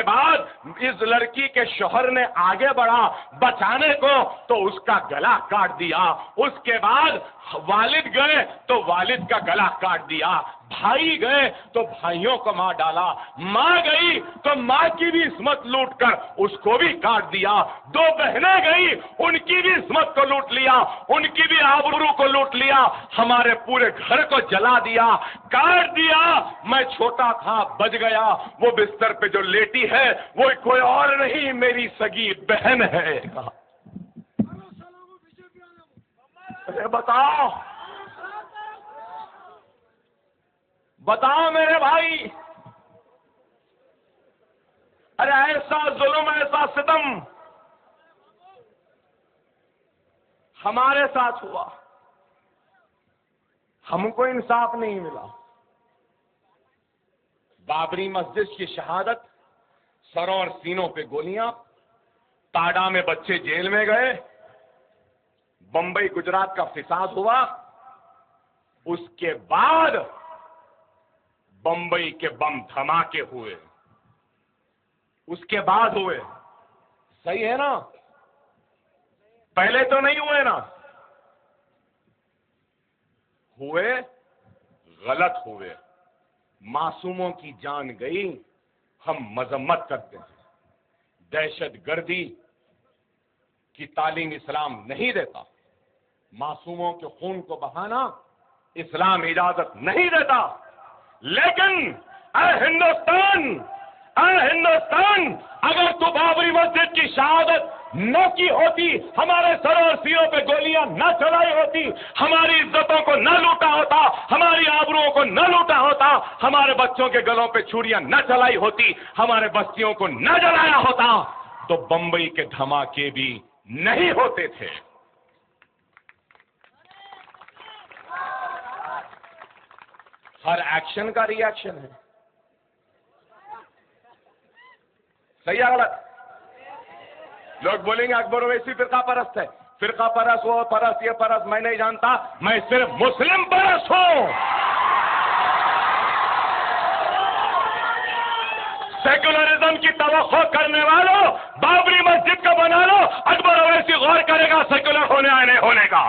बाद इस लड़की के शौहर ने आगे बढ़ा बचाने को, तो उसका गला काट दिया। उसके बाद वालिद गए तो वालिद का गला काट दिया, भाई गए तो भाइयों को मार डाला, मां गई तो मां की भी इस्मत लूट कर उसको भी काट दिया, दो बहनें गई उनकी भी इस्मत को लूट लिया, उनकी भी आबरू को लूट लिया, हमारे पूरे घर को जला दिया, काट दिया। मैं छोटा था बच गया, वो बिस्तर पे जो लेटी है वो कोई और नहीं मेरी सगी बहन है। अरे बताओ बताओ मेरे भाई, अरे ऐसा जुल्म ऐसा सितम हमारे साथ हुआ, हमको इंसाफ नहीं मिला। बाबरी मस्जिद की शहादत, सरों और सीनों पे गोलियां, ताडा में बच्चे जेल में गए, बंबई गुजरात का फिसाद हुआ, उसके बाद बंबई के बम धमाके हुए, उसके बाद हुए। सही है ना? पहले तो नहीं हुए ना? हुए, गलत हुए, मासूमों की जान गई, हम मजम्मत करते हैं। दहशतगर्दी की तालीम इस्लाम नहीं देता, मासूमों के खून को बहाना इस्लाम इजाजत नहीं देता। लेकिन हिंदुस्तान, अगर तू बाबरी मस्जिद की शहादत न की होती, हमारे सरों और सिरों पे गोलियां न चलाई होती, हमारी इज्जतों को न लूटा होता, हमारी आबरूओं को न लूटा होता, हमारे बच्चों के गलों पे छुरियां न चलाई होती, हमारे बस्तियों को न जलाया होता, तो बंबई के धमाके भी नहीं होते थे। हर एक्शन का रिएक्शन है। सही है गलत? लोग बोलेंगे अकबर ओवैसी फिरका परस्त है, फिरका परस्त, वो परस्त, ये परस्त, मैं नहीं जानता, मैं सिर्फ मुस्लिम परस्त हूं। सेकुलरिज्म की तवक्को करने वालों, बाबरी मस्जिद को बना लो, अकबर ओवैसी गौर करेगा सेकुलर होने या नहीं होने का।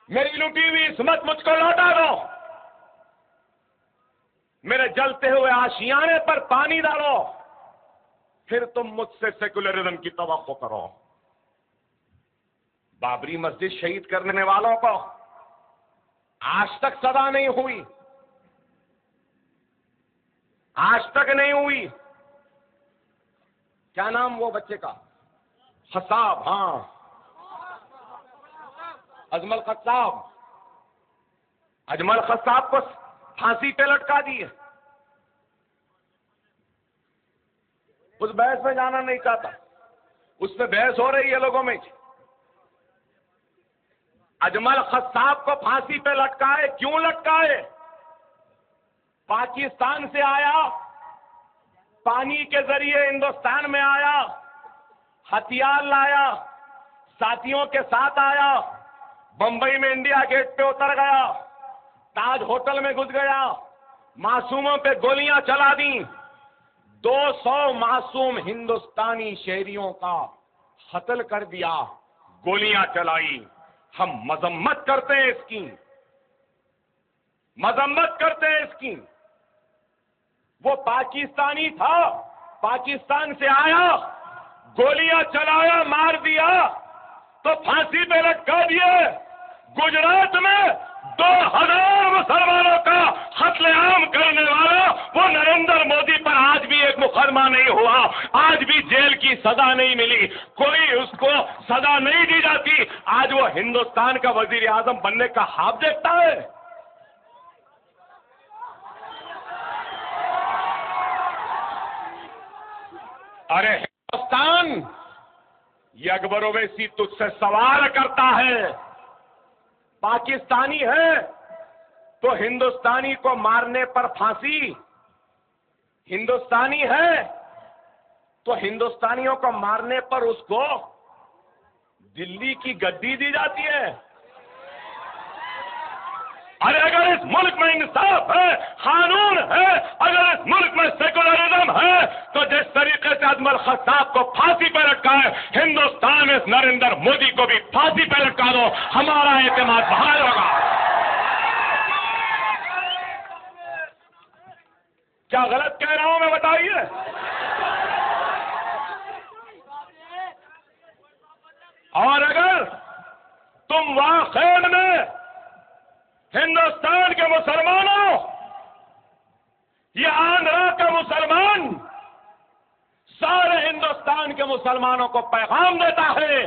मेरी लूटी हुई इस्मत मुझको लौटा दो, मेरे जलते हुए आशियाने पर पानी डालो, फिर तुम मुझसे सेकुलरिज्म की तवक्को करो। बाबरी मस्जिद शहीद करने वालों को आज तक सजा नहीं हुई, आज तक नहीं हुई। क्या नाम वो बच्चे का? खसाब, हाँ, अजमल खसाब। अजमल खसाब को फांसी पे लटका दिए। उस बहस में जाना नहीं चाहता, उससे बहस हो रही है लोगों में। अजमल खसाब को फांसी पे लटकाए, क्यों लटकाए? पाकिस्तान से आया, पानी के जरिए हिंदुस्तान में आया, हथियार लाया, साथियों के साथ आया, बंबई में इंडिया गेट पे उतर गया, ताज होटल में घुस गया, मासूमों पे गोलियां चला दी, 200 मासूम हिंदुस्तानी शहरियों का कत्ल कर दिया, गोलियां चलाई। हम मजम्मत करते हैं इसकी, मजम्मत करते हैं इसकी। वो पाकिस्तानी था, पाकिस्तान से आया, गोलियां चलाया, मार दिया, तो फांसी पे लटका दिए। गुजरात में 2000 मुसलमानों का कत्लेआम करने वाला वो नरेंद्र मोदी पर आज भी एक मुकदमा नहीं हुआ, आज भी जेल की सजा नहीं मिली, कोई उसको सजा नहीं दी जाती। आज वो हिंदुस्तान का वजीर आजम बनने का ख्वाब देखता है। अरे हिंदुस्तान, ये अकबर ओवैसी तुझसे सवाल करता है, पाकिस्तानी है तो हिंदुस्तानी को मारने पर फांसी, हिंदुस्तानी है तो हिंदुस्तानियों को मारने पर उसको दिल्ली की गद्दी दी जाती है। अरे अगर इस मुल्क में इंसाफ है, कानून है, अगर इस मुल्क में सेकुलरिज्म है, तो जिस तरीके से अजमल खत्ताब को फांसी पर लटका है, हिंदुस्तान में इस नरेंद्र मोदी को भी फांसी पर लटका दो, हमारा एतमाद बहाल होगा। क्या गलत कह रहा हूं मैं, बताइए। और अगर तुम वाकई में हिंदुस्तान के मुसलमानों या आंध्रा का मुसलमान सारे हिंदुस्तान के मुसलमानों को पैगाम देता है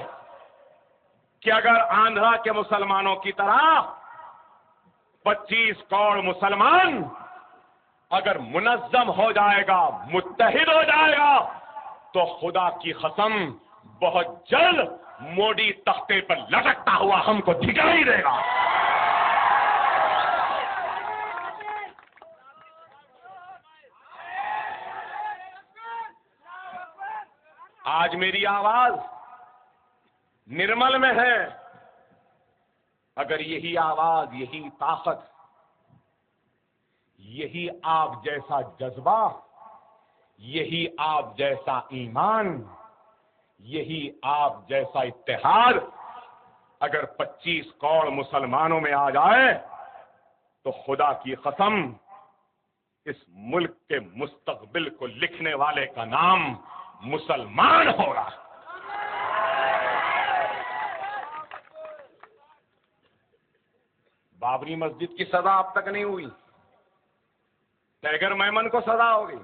कि अगर आंध्रा के मुसलमानों की तरह 25 करोड़ मुसलमान अगर मुनज्जम हो जाएगा, मुत्तहिद हो जाएगा, तो खुदा की कसम बहुत जल्द मोदी तख्ते पर लटकता हुआ हमको दिखाई देगा। आज मेरी आवाज निर्मल में है। अगर यही आवाज, यही ताकत, यही आप जैसा जज्बा, यही आप जैसा ईमान, यही आप जैसा इत्तेहाद अगर 25 करोड़ मुसलमानों में आ जाए, तो खुदा की कसम इस मुल्क के मुस्तकबिल को लिखने वाले का नाम मुसलमान होगा। बाबरी मस्जिद की सजा अब तक नहीं हुई, टाइगर मेमन को सजा हो गई,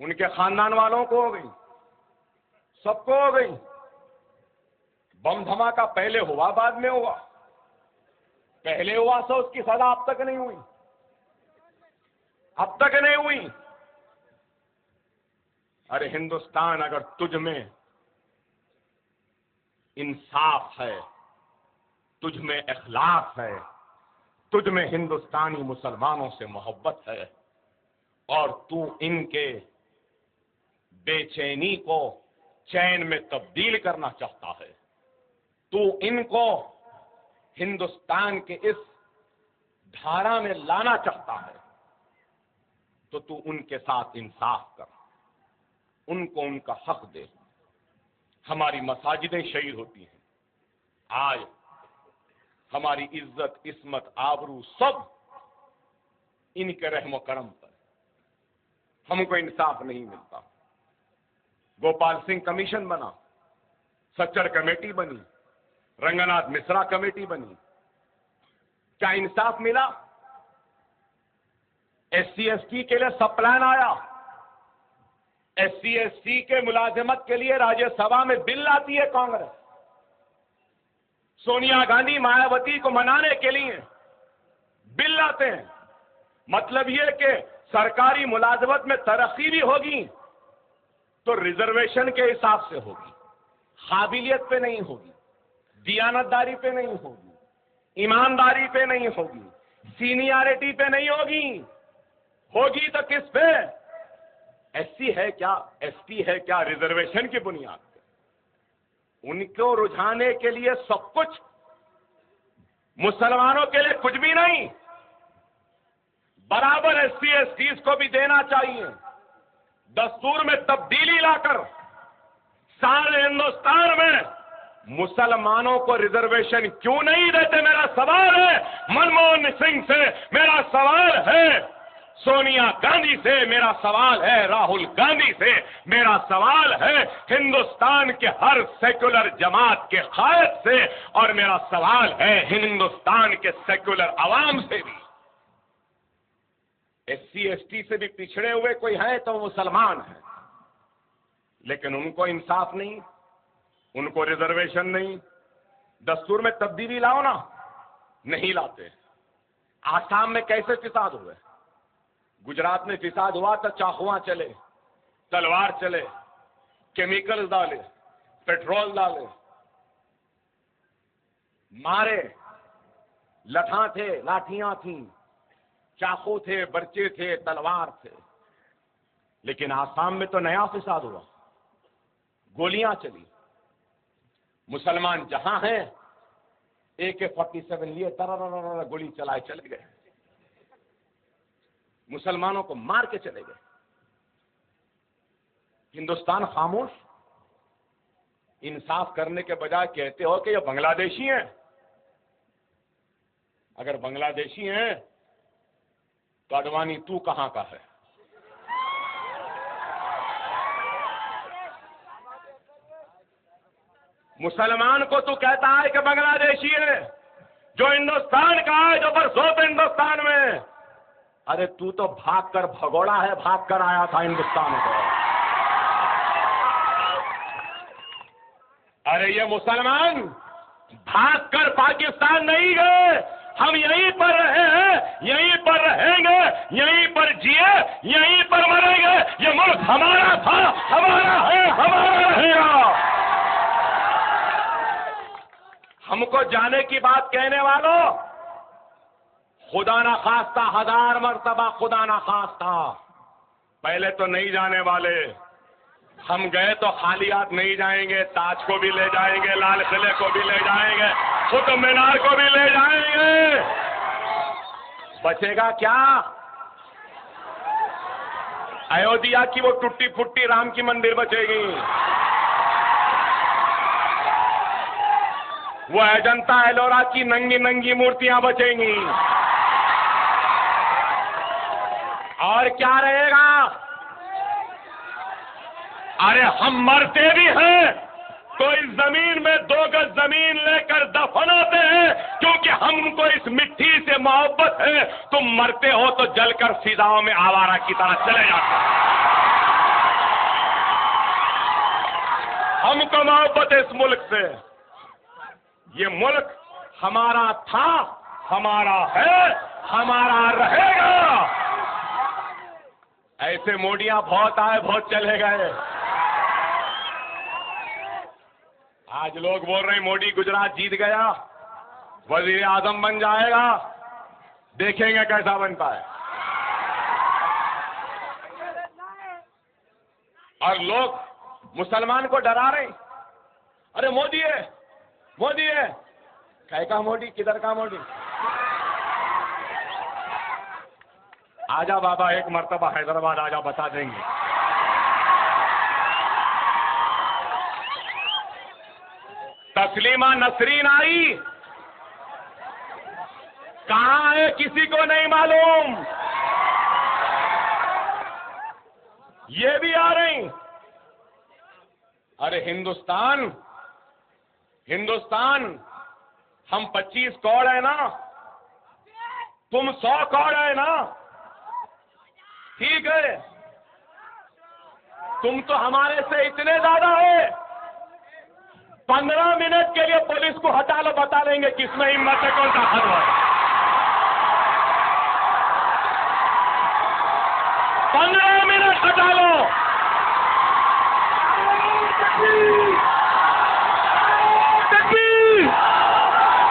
उनके खानदान वालों को हो गई, सबको हो गई। बम धमाका पहले हुआ, बाद में हुआ, पहले हुआ तो उसकी सजा अब तक नहीं हुई, अब तक नहीं हुई। अरे हिंदुस्तान, अगर तुझ में इंसाफ है, तुझ में इखलास है, तुझ में हिंदुस्तानी मुसलमानों से मोहब्बत है, और तू इनके बेचैनी को चैन में तब्दील करना चाहता है, तू इनको हिंदुस्तान के इस धारा में लाना चाहता है, तो तू उनके साथ इंसाफ कर, उनको उनका हक दे। हमारी मसाजिदें शहीद होती हैं, आज हमारी इज्जत, इस्मत, आबरू सब इनके रहमो करम पर, हमको इंसाफ नहीं मिलता। गोपाल सिंह कमीशन बना, सच्चर कमेटी बनी, रंगनाथ मिश्रा कमेटी बनी, क्या इंसाफ मिला? SC ST के लिए सब प्लान आया, SC ST के मुलाजिमत के लिए राज्यसभा में बिल लाती है कांग्रेस, सोनिया गांधी मायावती को मनाने के लिए बिल लाते हैं। मतलब यह कि सरकारी मुलाजमत में तरक्की भी होगी तो रिजर्वेशन के हिसाब से होगी, काबिलियत पे नहीं होगी, दियानतदारी पे नहीं होगी, ईमानदारी पे नहीं होगी, सीनियरिटी पे नहीं होगी, होगी तो किस पे? SC है क्या, ST है क्या, रिजर्वेशन की बुनियाद पे। उनको रुझाने के लिए सब कुछ, मुसलमानों के लिए कुछ भी नहीं, बराबर SC STs को भी देना चाहिए। दस्तूर में तब्दीली लाकर सारे हिंदुस्तान में मुसलमानों को रिजर्वेशन क्यों नहीं देते, मेरा सवाल है। मनमोहन सिंह से मेरा सवाल है, सोनिया गांधी से मेरा सवाल है, राहुल गांधी से मेरा सवाल है, हिंदुस्तान के हर सेक्युलर जमात के कायद से, और मेरा सवाल है हिंदुस्तान के सेक्युलर अवाम से भी। SC ST से भी पिछड़े हुए कोई है तो मुसलमान है, लेकिन उनको इंसाफ नहीं, उनको रिजर्वेशन नहीं। दस्तूर में तब्दीली लाओ ना, नहीं लाते। आसाम में कैसे फिसाद हुए, गुजरात में फिसाद हुआ तो चाकुआं चले, तलवार चले, केमिकल डाले, पेट्रोल डाले, मारे, लठा थे, लाठियां थीं, चाकू थे, बर्चे थे, तलवार थे। लेकिन आसाम में तो नया फिसाद हुआ, गोलियां चली। मुसलमान जहां हैं AK-47 लिए तरर गोली चलाए चले गए, मुसलमानों को मार के चले गए। हिंदुस्तान खामोश। इंसाफ करने के बजाय कहते हो कि ये बांग्लादेशी हैं। अगर बांग्लादेशी हैं तो अडवाणी तू कहां का है? मुसलमान को तू कहता है कि बांग्लादेशी है, जो हिंदुस्तान का है, जो बरसों से हिंदुस्तान में। अरे तू तो भागकर भगोड़ा है, भागकर आया था हिंदुस्तान को। अरे ये मुसलमान भागकर पाकिस्तान नहीं गए, हम यहीं पर रहे हैं, यहीं पर रहेंगे, यहीं पर जिए, यहीं पर मरेंगे। ये मुल्क हमारा था, हमारा है, हमारा रहेगा। हमको जाने की बात कहने वालों, खुदा ना खास्ता, 1000 मर्तबा खुदा ना खास्ता। पहले तो नहीं जाने वाले, हम गए तो खाली हाथ नहीं जाएंगे, ताज को भी ले जाएंगे, लाल किले को भी ले जाएंगे, कुतुब मीनार को भी ले जाएंगे। बचेगा क्या? अयोध्या की वो टूटी फुट्टी राम की मंदिर बचेगी, वो अजंता एलोरा की नंगी नंगी मूर्तियां बचेंगी, और क्या रहेगा? अरे हम मरते भी हैं तो इस जमीन में 2 गज जमीन लेकर दफन होते हैं, क्योंकि हमको इस मिट्टी से मोहब्बत है। तुम मरते हो तो जलकर फिजाओं में आवारा की तरह चले जाते हो। हमको मोहब्बत है इस मुल्क से। ये मुल्क हमारा था, हमारा है, हमारा रहेगा। ऐसे मोडियां बहुत आए, बहुत चले गए। आज लोग बोल रहे हैं मोदी गुजरात जीत गया, वजीर आजम बन जाएगा। देखेंगे कैसा बनता है। और लोग मुसलमान को डरा रहे हैं। अरे मोदी है, मोदी है। कह का मोदी, किधर का मोदी? आजा बाबा, एक मर्तबा हैदराबाद आजा, बता देंगे। तस्लीमा नसरीन आई, कहां है किसी को नहीं मालूम। ये भी आ रही। अरे हिंदुस्तान, हिंदुस्तान, हम 25 करोड़ है ना, तुम 100 करोड़ है ना, ठीक है। तुम तो हमारे से इतने ज्यादा है। 15 मिनट के लिए पुलिस को हटा लो, बता देंगे किसमें हिम्मत है, कौन सा हलवा है। 15 मिनट हटा लो।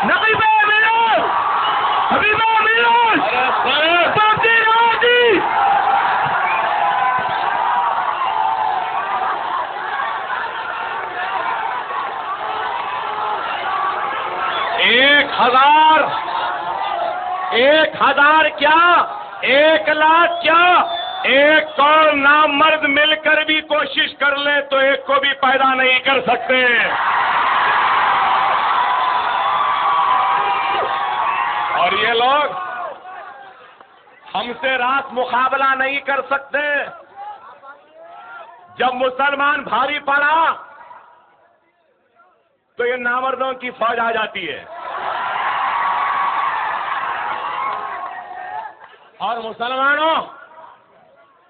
नकीबा मिलो, हबीबा मिलो, एक हजार क्या, 1 लाख क्या, 1 करोड़ नामर्द मिलकर भी कोशिश कर ले तो एक को भी पैदा नहीं कर सकते। और ये लोग हमसे रात मुकाबला नहीं कर सकते। जब मुसलमान भारी पड़ा तो ये नामर्दों की फौज आ जाती है। और मुसलमानों,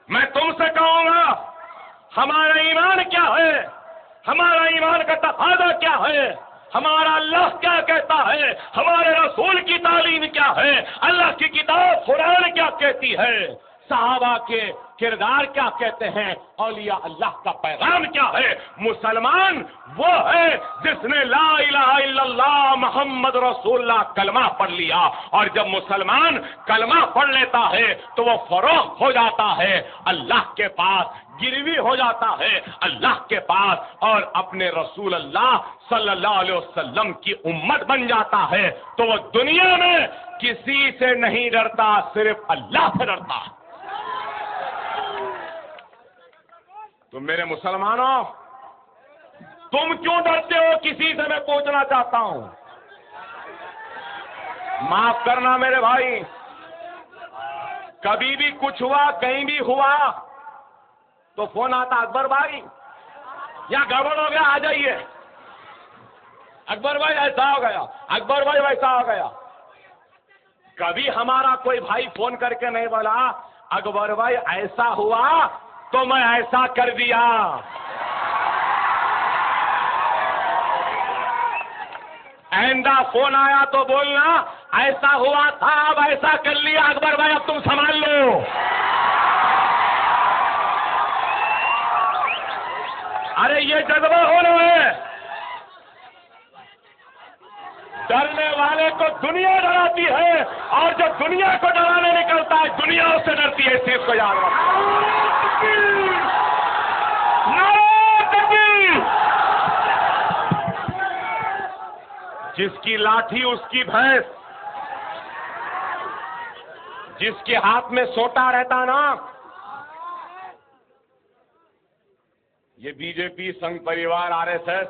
मैं तुमसे कहूंगा, हमारा ईमान क्या है, हमारा ईमान का तकाज़ा क्या है, हमारा अल्लाह क्या कहता है, हमारे रसूल की तालीम क्या है, अल्लाह की किताब कुरान क्या कहती है। सहाबा के किरदार क्या कहते हैं, औलिया अल्लाह का पैगाम क्या है। मुसलमान वो है जिसने ला इलाहा इल्लल्लाह मोहम्मद रसूलुल्लाह कलमा पढ़ लिया, और जब मुसलमान कलमा पढ़ लेता है तो वो फरोख्त हो जाता है अल्लाह के पास, गिरवी हो जाता है अल्लाह के पास, और अपने रसूल अल्लाह सल्लल्लाहु अलैहि वसल्लम की उम्मत बन जाता है। तो वो दुनिया में किसी से नहीं डरता, सिर्फ अल्लाह से डरता है। तो मेरे मुसलमानों, तुम क्यों डरते हो किसी से, मैं पूछना चाहता हूं। माफ करना मेरे भाई, कभी भी कुछ हुआ, कहीं भी हुआ तो फोन आता, अकबर भाई या गड़बड़ हो गया, आ जाइए। अकबर भाई ऐसा हो गया, अकबर भाई वैसा हो गया। कभी हमारा कोई भाई फोन करके नहीं बोला अकबर भाई ऐसा हुआ तो मैं ऐसा कर दिया। आइंदा फोन आया तो बोलना ऐसा हुआ था, अब ऐसा कर लिया अकबर भाई, अब तुम संभाल लो। अरे ये जज्बा होना है। डरने वाले को दुनिया डराती है, और जो दुनिया को डराने निकलता है दुनिया उससे डरती है। इस चीज को याद रखो। जिसकी लाठी उसकी भैंस, जिसके हाथ में सोटा रहता ना, ये बीजेपी, संघ परिवार, आरएसएस,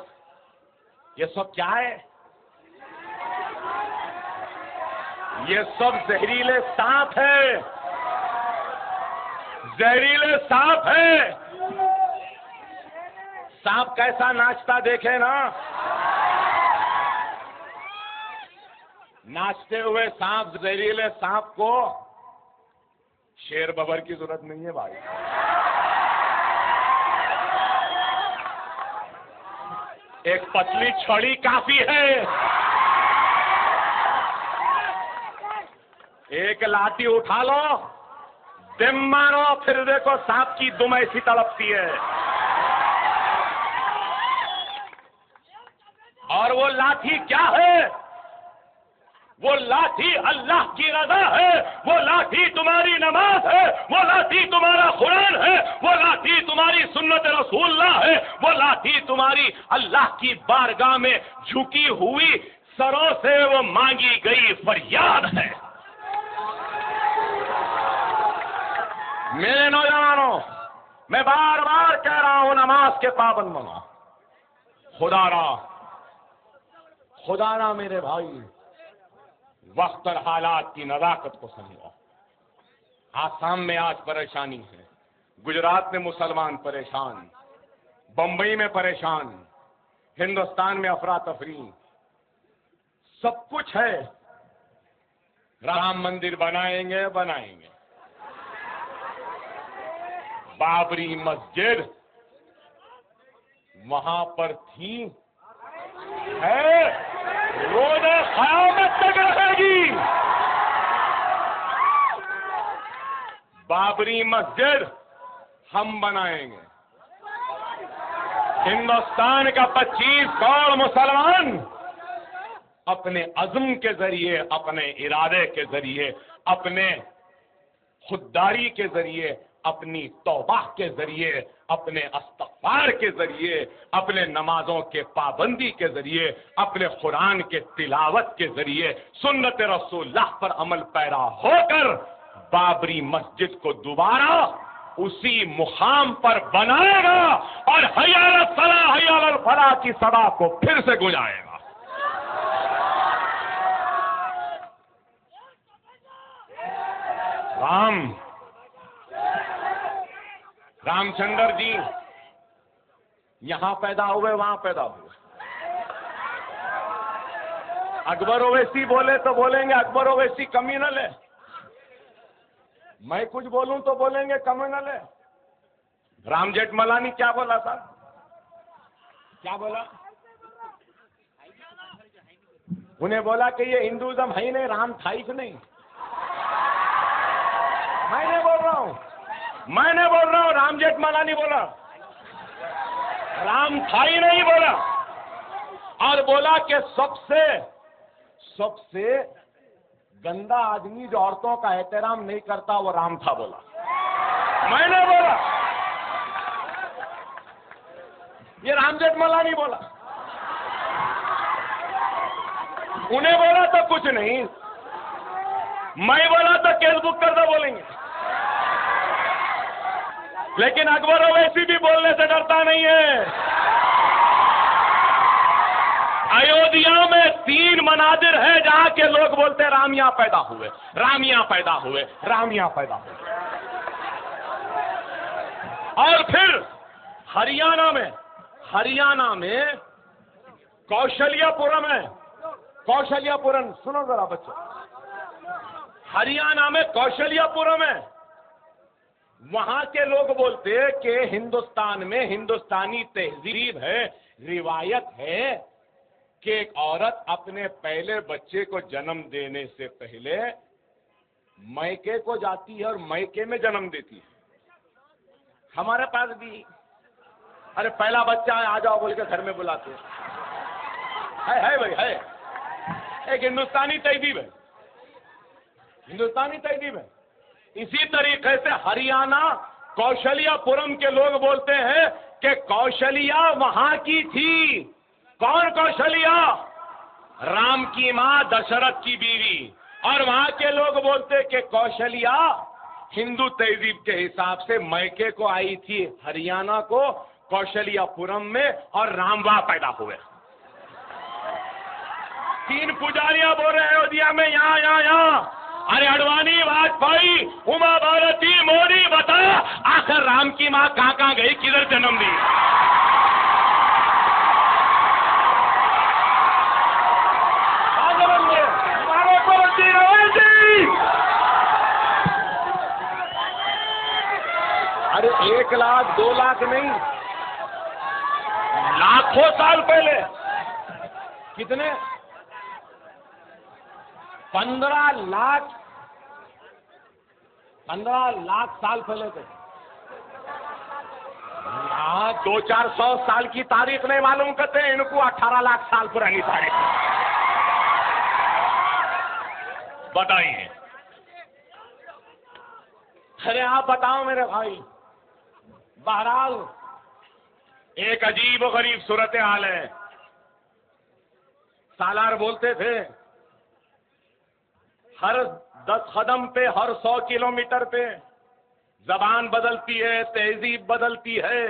ये सब क्या है? ये सब जहरीले सांप है, जहरीले सांप है। सांप कैसा नाचता देखे ना, नाचते हुए सांप, जहरीले सांप को शेर बबर की जरूरत नहीं है भाई। एक पतली छड़ी काफी है, एक लाठी उठा लो, दिम मारो, फिर देखो सांप की दुम ऐसी तड़पती है। और वो लाठी क्या है? वो लाठी अल्लाह की रज़ा है, वो लाठी तुम्हारी नमाज है, वो लाठी तुम्हारा कुरान है, वो लाठी तुम्हारी सुन्नत रसूलुल्लाह है, वो लाठी तुम्हारी अल्लाह की बारगाह में झुकी हुई सरों से वो मांगी गई फरियाद है। मेरे नौजवानों, मैं बार बार कह रहा हूं, नमाज के पाबंद बनो। खुदारा मेरे भाई, वक्त और हालात की नजाकत को समझो। आसाम में आज परेशानी है, गुजरात में मुसलमान परेशान, बंबई में परेशान, हिंदुस्तान में अफरा तफरी, सब कुछ है। राम मंदिर बनाएंगे, बाबरी मस्जिद वहां पर थी, है, रोज़े क़यामत तक रहेगी। बाबरी मस्जिद हम बनाएंगे। हिंदुस्तान का 25 करोड़ मुसलमान अपने अज़्म के जरिए, अपने इरादे के जरिए, अपने खुददारी के जरिए, अपनी तौबा के जरिए, अपने इस्तग़फ़ार के जरिए, अपने नमाजों के पाबंदी के जरिए, अपने कुरान के तिलावत के जरिए, सुन्नत रसूलुल्लाह पर अमल पैरा होकर बाबरी मस्जिद को दोबारा उसी मुकाम पर बनाएगा और हय्या अलल सलाह, हय्या अलल फलाह की सदा को फिर से गुंजाएगा। रामचंद्र जी यहां पैदा हुए, वहां पैदा हुए। अकबर ओवैसी बोले तो बोलेंगे अकबर ओवैसी कम्युनल है, मैं कुछ बोलूं तो बोलेंगे कम्युनल है। राम जेठमलानी क्या बोला था? क्या बोला? उन्हें बोला कि ये हिंदुइज्म है ही नहीं, राम था ही नहीं। मैंने बोल रहा हूं, मैंने बोल रहा हूं, राम जेठमलानी बोला, राम था ही नहीं बोला। और बोला कि सबसे गंदा आदमी जो औरतों का एहतराम नहीं करता वो राम था बोला। मैंने बोला, ये राम जेठमलानी बोला। उन्हें बोला तो कुछ नहीं, मैं बोला तो केस बुक कर दो बोलेंगे। लेकिन अकबर ओवैसी भी बोलने से डरता नहीं है। अयोध्या में 3 मनाजिर है जहां के लोग बोलते हैं राम यहां पैदा हुए, राम यहां पैदा हुए, राम यहां पैदा हुए। और फिर हरियाणा में कौशल्यापुरम है, कौशल्यापुरम, सुनो जरा बच्चों, हरियाणा में कौशल्यापुरम है। वहां के लोग बोलते हैं कि हिंदुस्तान में हिंदुस्तानी तहजीब है, रिवायत है कि एक औरत अपने पहले बच्चे को जन्म देने से पहले मैके को जाती है और मैके में जन्म देती है। हमारे पास भी, अरे पहला बच्चा है आ जाओ बोल के घर में बुलाते है भाई, है एक हिंदुस्तानी तहजीब है, हिंदुस्तानी तहजीब है। इसी तरीके से हरियाणा कौशल्यापुरम के लोग बोलते हैं कि कौशल्या वहां की थी। कौन कौशल्या? राम की मां दशरथ की बीवी। और वहां के लोग बोलते कि कौशल्या हिंदू तहजीब के हिसाब से मैके को आई थी हरियाणा को कौशल्यापुरम में, और राम वहां पैदा हुए। 3 पुजारियां बोल रहे हैं अयोध्या में, यहां। अरे अडवाणी, वाजपेयी, उमा भारती, मोदी, बता आखिर राम की मां कहां गई, किधर जन्म दी? अरे 1 लाख 2 लाख नहीं, लाखों साल पहले। कितने? 15 लाख साल पहले थे। यहाँ 200-400 साल की तारीख नहीं मालूम करते, इनको 18 लाख साल पुरानी तारीख बताइए। अरे आप बताओ मेरे भाई। बहरहाल एक अजीब और गरीब सूरत हाल है। सालार बोलते थे हर 10 कदम पे, हर 100 किलोमीटर पे जबान बदलती है, तहजीब बदलती है,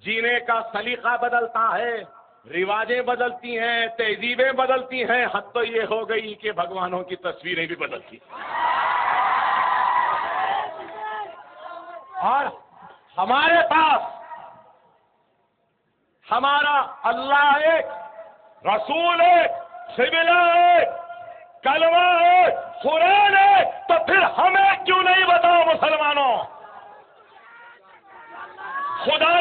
जीने का सलीका बदलता है, रिवाजें बदलती हैं, तहजीबें बदलती हैं। हद तो ये हो गई कि भगवानों की तस्वीरें भी बदलती। और हमारे पास हमारा अल्लाह एक, रसूल एक, सिबिला एक, कलमा एक, कुरान एक, तो फिर हमें क्यों नहीं बताओ मुसलमानों? खुदा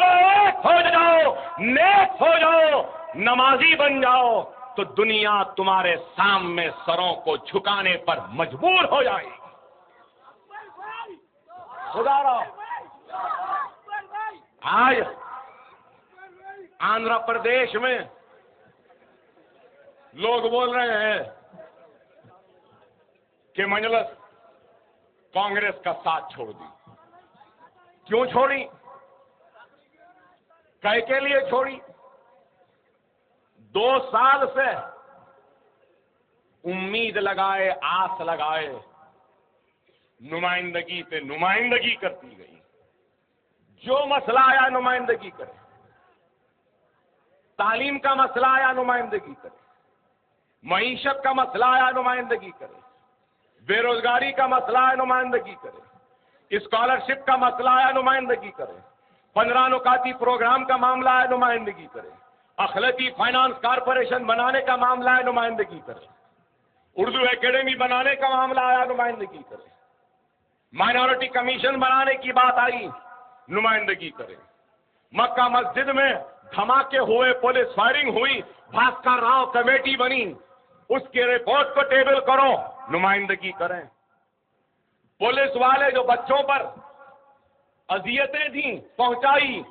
एक हो जाओ, नेक हो जाओ, नमाजी बन जाओ, तो दुनिया तुम्हारे सामने सरों को झुकाने पर मजबूर हो जाएगी। खुदा आज आंध्र प्रदेश में लोग बोल रहे हैं कि मजलिस कांग्रेस का साथ छोड़ दी। क्यों छोड़ी? कै के लिए छोड़ी? 2 साल से उम्मीद लगाए, आस लगाए, नुमाइंदगी पे नुमाइंदगी करती गई। जो मसला आया नुमाइंदगी करे, तालीम का मसला आया नुमाइंदगी करे, मईशत का मसला आया नुमाइंदगी करे, बेरोजगारी का मसला आया नुमाइंदगी करे, स्कॉलरशिप का मसला आया नुमाइंदगी करे, 15 नुकाती प्रोग्राम का मामला आया नुमाइंदगी करे, अखिलती फाइनेंस कारपोरेशन बनाने का मामला आया नुमाइंदगी करे, उर्दू एकेडमी बनाने का मामला आया नुमाइंदगी करे, माइनॉरिटी कमीशन बनाने की बात आई नुमाइंदगी करे, मक्का मस्जिद में धमाके हुए, पुलिस फायरिंग हुई, भास्कर राव कमेटी बनी, उसके रिपोर्ट को टेबल करो, नुमाइंदगी करें। पुलिस वाले जो बच्चों पर अजियतें दी पहुंचाई,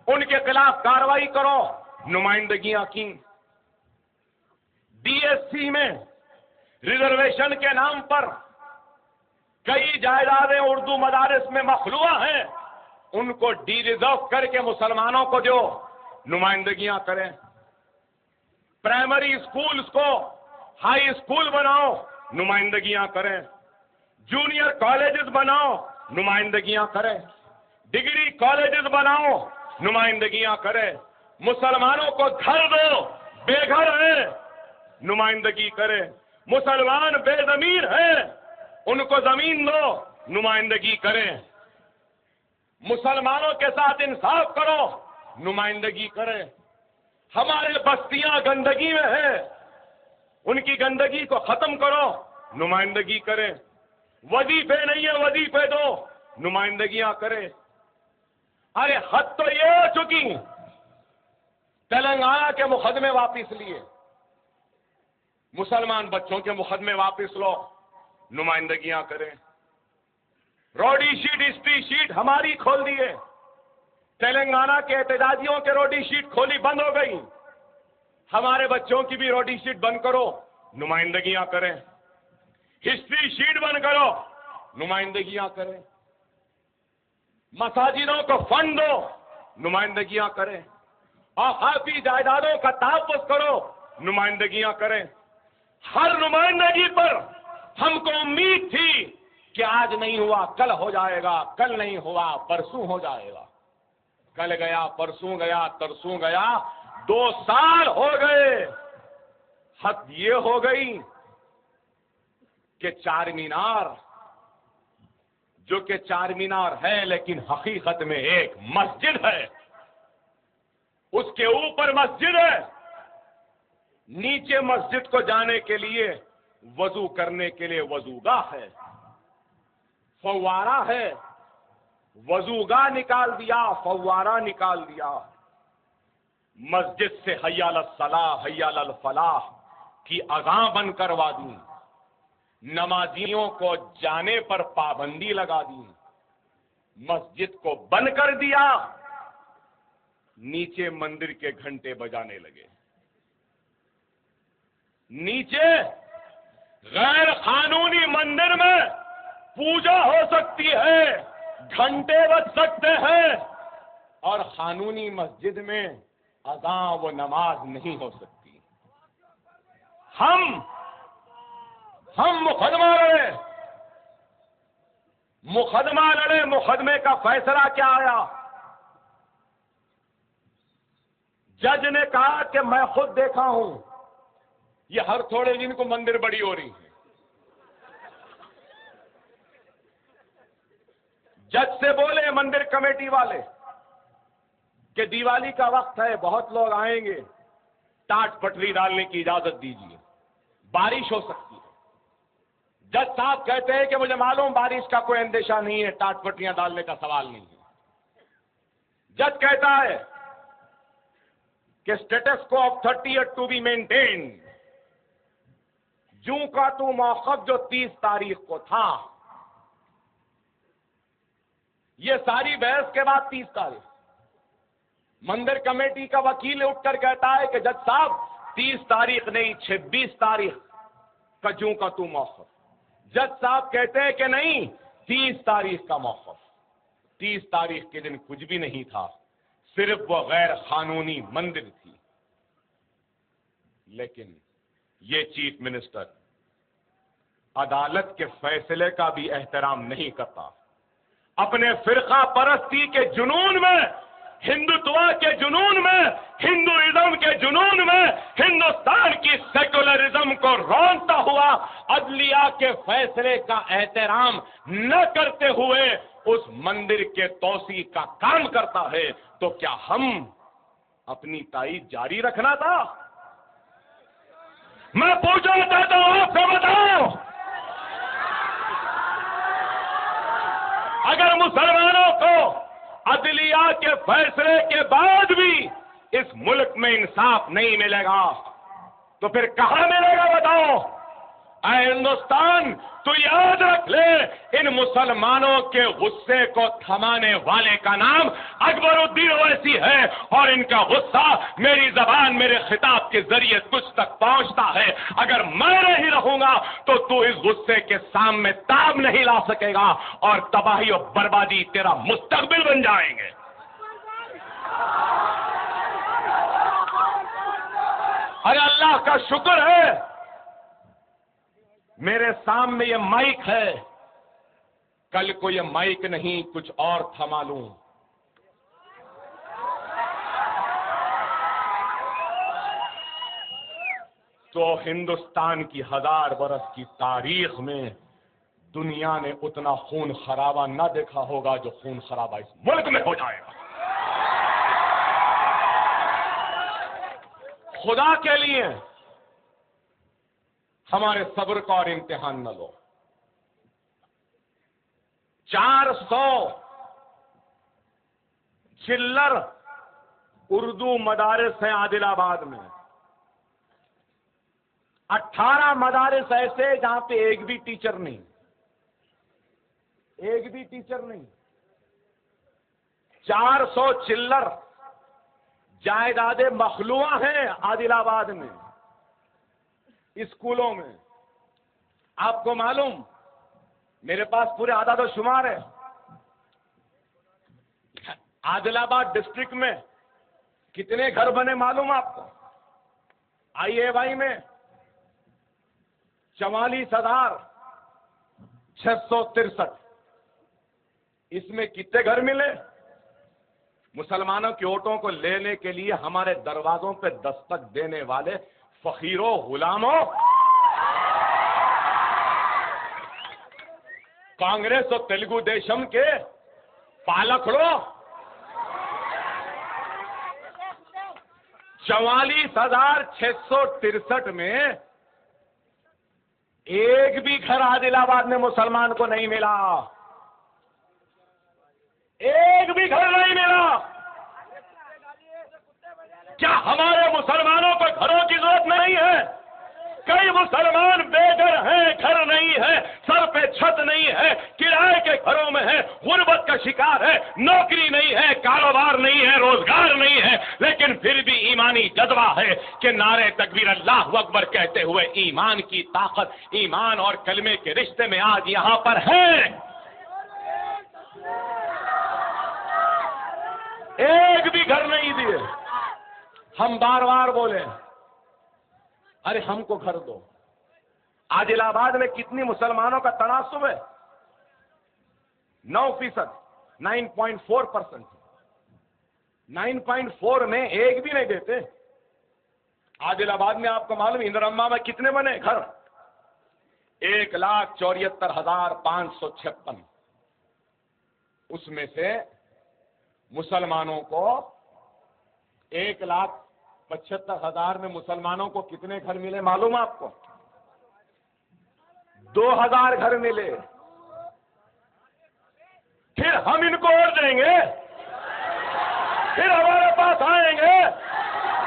उनके खिलाफ कार्रवाई करो, नुमाइंदगियां की। डीएससी में रिजर्वेशन के नाम पर कई जायदादें उर्दू मदारिस में मखलूआ हैं, उनको डी रिजर्व करके मुसलमानों को दो, नुमाइंदगियां करें। प्राइमरी स्कूल्स को हाई स्कूल बनाओ, नुमाइंदगियां करें। जूनियर कॉलेजेस बनाओ, नुमाइंदगियां करें। डिग्री कॉलेजेस बनाओ, नुमाइंदगियां करें। मुसलमानों को घर दो, बेघर हैं, नुमाइंदगी करें। मुसलमान बेजमीन हैं, उनको जमीन दो, नुमाइंदगी करें। मुसलमानों के साथ इंसाफ करो, नुमाइंदगी करें। हमारे बस्तियां गंदगी में हैं, उनकी गंदगी को खत्म करो, नुमाइंदगी करें। वजीफे नहीं है, वजीफे दो, नुमाइंदगियां करें। अरे हद तो ये हो चुकी, तेलंगाना के मुकदमे वापिस लिए, मुसलमान बच्चों के मुकदमे वापिस लो, नुमाइंदगियां करें। रोडी शीट, हिस्ट्री शीट हमारी खोल दिए, तेलंगाना के एहतजाजियों के रोडी शीट खोली, बंद हो गई। हमारे बच्चों की भी रोडी शीट बंद करो, नुमाइंदगियां करें। हिस्ट्री शीट बंद करो, नुमाइंदगियां करें। मसाजिदों को फंड दो, नुमाइंदगियां करें। और खाफी जायदादों का तहफ़्फ़ुज़ करो, नुमाइंदगियां करें। हर नुमाइंदगी पर हमको उम्मीद थी कि आज नहीं हुआ कल हो जाएगा, कल नहीं हुआ परसों हो जाएगा। कल गया, परसों गया, तरसों गया, 2 साल हो गए। हद ये हो गई कि चार मीनार, जो कि चार मीनार है लेकिन हकीकत में एक मस्जिद है, उसके ऊपर मस्जिद है, नीचे मस्जिद को जाने के लिए वजू करने के लिए वजूगाह है, फव्वारा है। वजूगाह निकाल दिया, फव्वारा निकाल दिया। मस्जिद से हय्या अलस सलाह, हय्या अल फलाह की अज़ां बंद करवा दी। नमाजियों को जाने पर पाबंदी लगा दी। मस्जिद को बंद कर दिया, नीचे मंदिर के घंटे बजाने लगे। नीचे गैर कानूनी मंदिर में पूजा हो सकती है, घंटे बज सकते हैं, और कानूनी मस्जिद में अज़ां व नमाज नहीं हो सकती। हम मुकदमा लड़े, मुकदमे का फैसला क्या आया? जज ने कहा कि मैं खुद देखा हूं, ये हर थोड़े दिन को मंदिर बड़ी हो रही है। जज से बोले मंदिर कमेटी वाले कि दिवाली का वक्त है, बहुत लोग आएंगे, टाट पटरी डालने की इजाजत दीजिए, बारिश हो सकती है। जज साहब कहते हैं कि मुझे मालूम बारिश का कोई अंदेशा नहीं है, टाट पटरियां डालने का सवाल नहीं है। जज कहता है कि स्टेटस को of 30th to be maintain, जूं का तू मौक़िफ़ जो 30 तारीख को था, ये सारी बहस के बाद 30 तारीख मंदिर कमेटी का वकील उठकर कहता है कि जज साहब 30 तारीख नहीं, 26 तारीख का जूं का तू मौक़िफ़। जज साहब कहते हैं कि नहीं, 30 तारीख का मौक़िफ़। 30 तारीख के दिन कुछ भी नहीं था, सिर्फ वो गैर कानूनी मंदिर थी। लेकिन ये चीफ मिनिस्टर अदालत के फैसले का भी एहतराम नहीं करता। अपने फिरका परस्ती के जुनून में, हिंदुत्व के जुनून में, हिंदुइज्म के जुनून में, हिंदुस्तान की सेकुलरिज्म को रौंदता हुआ अदलिया के फैसले का एहतराम न करते हुए उस मंदिर के तौसी का काम करता है, तो क्या हम अपनी ताईद जारी रखना था? मैं पूछना चाहता हूं, आपको बताओ, अगर मुसलमानों को अदलिया के फैसले के बाद भी इस मुल्क में इंसाफ नहीं मिलेगा, तो फिर कहां मिलेगा बताओ? ऐ हिंदुस्तान, तू याद रख ले, इन मुसलमानों के गुस्से को थमाने वाले का नाम अकबरुद्दीन ओवैसी है, और इनका गुस्सा मेरी जबान, मेरे खिताब के जरिए तुझ तक पहुंचता है। अगर मैं नहीं रहूंगा तो तू इस गुस्से के सामने ताब नहीं ला सकेगा, और तबाही और बर्बादी तेरा मुस्तकबिल बन जाएंगे। अरे अल्लाह का शुक्र है, मेरे सामने ये माइक है, कल को ये माइक नहीं कुछ और था मालूम। तो हिंदुस्तान की 1000 बरस की तारीख में दुनिया ने उतना खून खराबा न देखा होगा जो खून खराबा इस मुल्क में हो जाएगा। खुदा के लिए हमारे सब्र का और इम्तिहान न लो। 400 चिल्लर उर्दू मदारिस हैं आदिलाबाद में, 18 मदारिस ऐसे जहां पे एक भी टीचर नहीं, एक भी टीचर नहीं। 400 चिल्लर जायदादे मखलूआ हैं आदिलाबाद में स्कूलों में। आपको मालूम, मेरे पास पूरे आदाद और शुमार है। आदिलाबाद डिस्ट्रिक्ट में कितने घर बने मालूम आपको? IAY में 44,663। इसमें कितने घर मिले? मुसलमानों के वोटों को लेने के लिए हमारे दरवाजों पे दस्तक देने वाले फकीरों, गुलामों, कांग्रेस और तेलुगु देशम के पालकड़ों, 44,663 में एक भी घर आदिलाबाद में मुसलमान को नहीं मिला, एक भी घर नहीं मिला। क्या हमारे मुसलमानों को घरों की जरूरत नहीं है? कई मुसलमान बेघर हैं, घर नहीं है, सर पे छत नहीं है, किराए के घरों में है, गुर्बत का शिकार है, नौकरी नहीं है, कारोबार नहीं है, रोजगार नहीं है, लेकिन फिर भी ईमानी जज्बा है कि नारे तकबीर अल्लाहु अकबर कहते हुए ईमान की ताकत, ईमान और कलमे के रिश्ते में आज यहां पर है। एक भी घर नहीं दिए। हम बार बार बोले, अरे हमको घर दो। आदिलाबाद में कितनी मुसलमानों का तनासुब है? 9%, 9.4%। 9.4 में एक भी नहीं देते। आदिलाबाद में आपको मालूम इंदिरम्मा में कितने बने घर? 1,74,556। उसमें से मुसलमानों को 1,75,000 में मुसलमानों को कितने घर मिले मालूम आपको? 2,000 घर मिले। फिर हम इनको और देंगे, फिर हमारे पास आएंगे।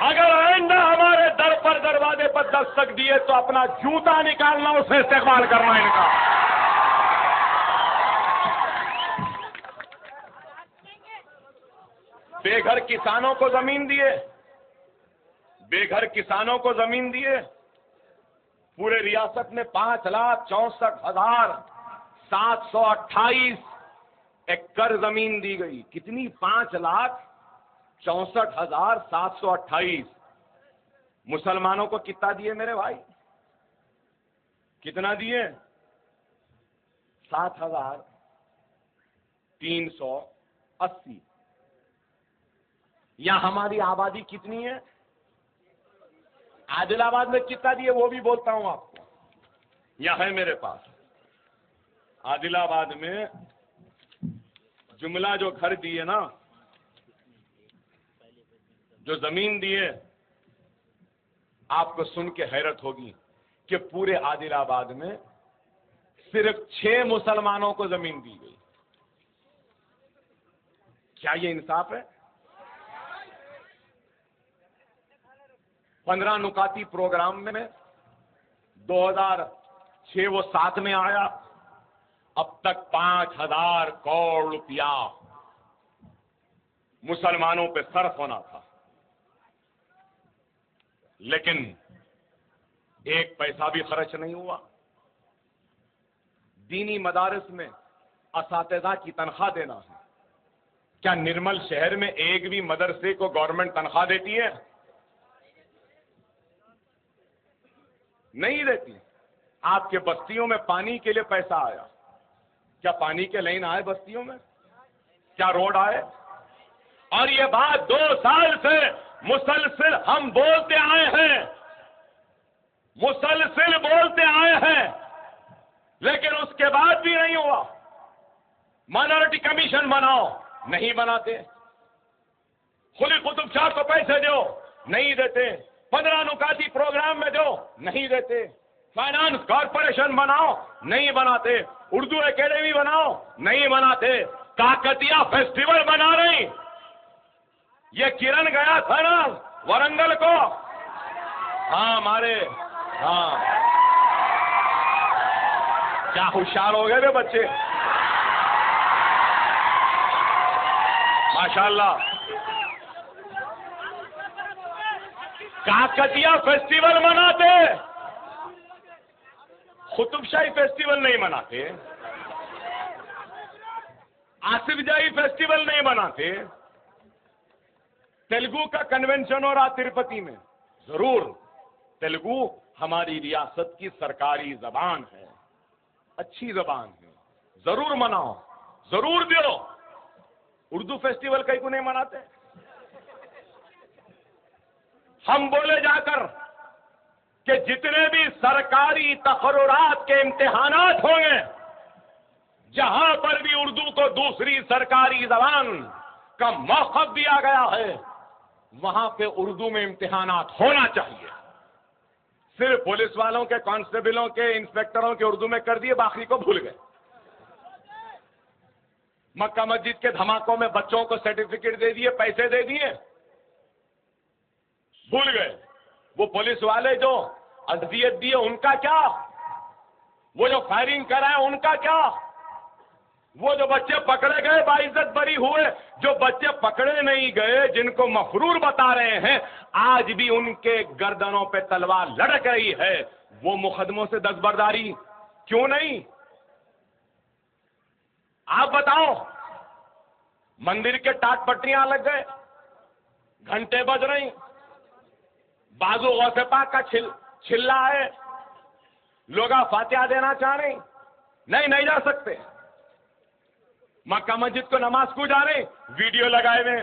अगर आइंदा हमारे दर पर, दरवाजे पर दस्तक दिए तो अपना जूता निकालना, उसे इस्तेमाल करना इनका। बेघर किसानों को जमीन दिए, बेघर किसानों को जमीन दिए। पूरे रियासत में 5,64,728 एकड़ जमीन दी गई। कितनी? 5,64,728। मुसलमानों को कितना दिए मेरे भाई? कितना दिए? 7,380। यहां हमारी आबादी कितनी है? आदिलाबाद में कितना दिए वो भी बोलता हूं आपको। यह है मेरे पास आदिलाबाद में जुमला जो घर दिए ना, जो जमीन दिए, आपको सुन के हैरत होगी कि पूरे आदिलाबाद में सिर्फ 6 मुसलमानों को जमीन दी गई। क्या ये इंसाफ है? 15 नुकाती प्रोग्राम में 6 वो 7 में आया, अब तक 5,000 करोड़ रुपया मुसलमानों पे सर्फ होना था, लेकिन 1 पैसा भी खर्च नहीं हुआ। दीनी मदारिस में असातिज़ा की तनख्वाह देना है। क्या निर्मल शहर में एक भी मदरसे को गवर्नमेंट तनख्वाह देती है? नहीं देती। आपके बस्तियों में पानी के लिए पैसा आया, क्या पानी के लाइन आए बस्तियों में? क्या रोड आए? और ये बात 2 साल से मुसलसिल हम बोलते आए हैं, मुसलसिल बोलते आए हैं, लेकिन उसके बाद भी नहीं हुआ। माइनॉरिटी कमीशन बनाओ, नहीं बनाते। खुली कुतुब शाह को पैसे दो, नहीं देते। 15 नुकाती प्रोग्राम में दो, नहीं देते। फाइनेंस कॉरपोरेशन बनाओ, नहीं बनाते। उर्दू एकेडमी बनाओ, नहीं बनाते। काकतिया फेस्टिवल बना रही। ये किरण गया था ना वरंगल को, हाँ मारे, हाँ क्या होशियार हो गए वे बच्चे, माशाल्लाह। काकतिया फेस्टिवल मनाते, कुतुबशाही फेस्टिवल नहीं मनाते, आसिफ जाही फेस्टिवल नहीं मनाते। तेलुगु का कन्वेंशन हो रहा तिरुपति में, जरूर तेलुगु हमारी रियासत की सरकारी जबान है, अच्छी जबान है, जरूर मनाओ, जरूर दो। उर्दू फेस्टिवल कहीं को नहीं मनाते। हम बोले जाकर कि जितने भी सरकारी तकर्रुरात के इम्तिहानात होंगे, जहां पर भी उर्दू को दूसरी सरकारी जबान का मौक़िफ़ दिया गया है, वहां पे उर्दू में इम्तिहानात होना चाहिए। सिर्फ पुलिस वालों के, कांस्टेबलों के, इंस्पेक्टरों के उर्दू में कर दिए, बाकी को भूल गए। मक्का मस्जिद के धमाकों में बच्चों को सर्टिफिकेट दे दिए, पैसे दे दिए, भूल गए। वो पुलिस वाले जो अज़ियत दिए उनका क्या? वो जो फायरिंग कराए उनका क्या? वो जो बच्चे पकड़े गए बाइज्जत बरी हुए, जो बच्चे पकड़े नहीं गए, जिनको मफरूर बता रहे हैं, आज भी उनके गर्दनों पे तलवार लटक रही है, वो मुकदमों से दस्तबरदारी क्यों नहीं? आप बताओ। मंदिर के टाट पट्टियां लग गए, घंटे बज रही, बाजू गौसे पाक का छिल्ला है, लोग फातिहा देना चाह रहे, नहीं जा सकते। मक्का मस्जिद को नमाज को जा रहे, वीडियो लगाए हुए,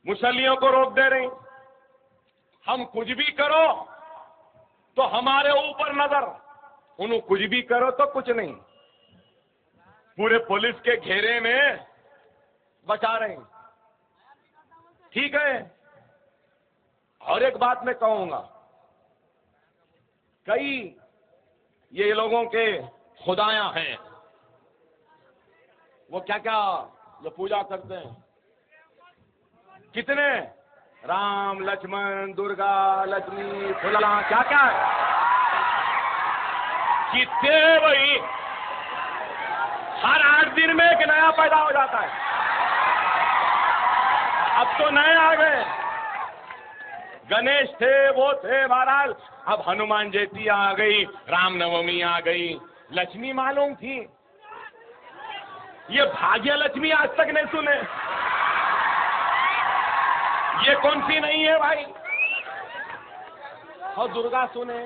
मुसल्लियों को रोक दे रहे। हम कुछ भी करो तो हमारे ऊपर नजर, उन्हें कुछ भी करो तो कुछ नहीं। पूरे पुलिस के घेरे में बचा रहे। ठीक है। और एक बात मैं कहूंगा, कई ये लोगों के खुदायां हैं, वो क्या क्या जो पूजा करते हैं, कितने राम लक्ष्मण दुर्गा लक्ष्मी फुला क्या क्या है, कितने वही हर 8 दिन में एक नया पैदा हो जाता है। अब तो नए आ गए, गणेश थे, वो थे, बहरहाल अब हनुमान जयंती आ गई, रामनवमी आ गई, लक्ष्मी मालूम थी। ये भाग्य लक्ष्मी आज तक नहीं सुने, ये कौन सी नहीं है भाई? और दुर्गा सुने,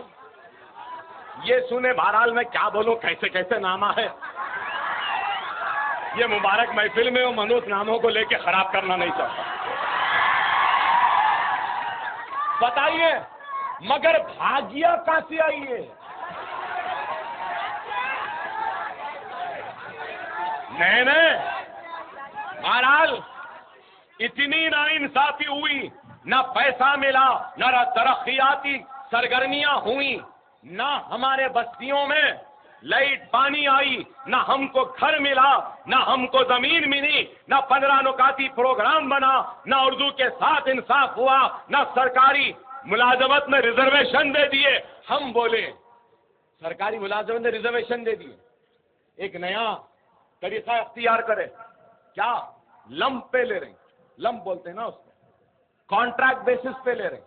ये सुने, बहरहाल मैं क्या बोलूं, कैसे कैसे नामा है। ये मुबारक महफिल में वो मनुष्य नामों को लेके खराब करना नहीं चाहता। बताइए, मगर भाग्य कहां से आई है? नहीं, बहरहाल इतनी नाइंसाफी हुई, ना पैसा मिला, ना तरक्कियाती सरगर्मियां हुई, ना हमारे बस्तियों में लाइट पानी आई, ना हमको घर मिला, ना हमको जमीन मिली, ना 15 नुकाती प्रोग्राम बना, ना उर्दू के साथ इंसाफ हुआ, ना सरकारी मुलाजमत में रिजर्वेशन दे दिए। हम बोले सरकारी मुलाजिम ने रिजर्वेशन दे दिए, एक नया तरीका अख्तियार करे, क्या लंप पे ले रहे हैं, लंप बोलते हैं ना उसको, कॉन्ट्रैक्ट बेसिस पे ले रहे हैं।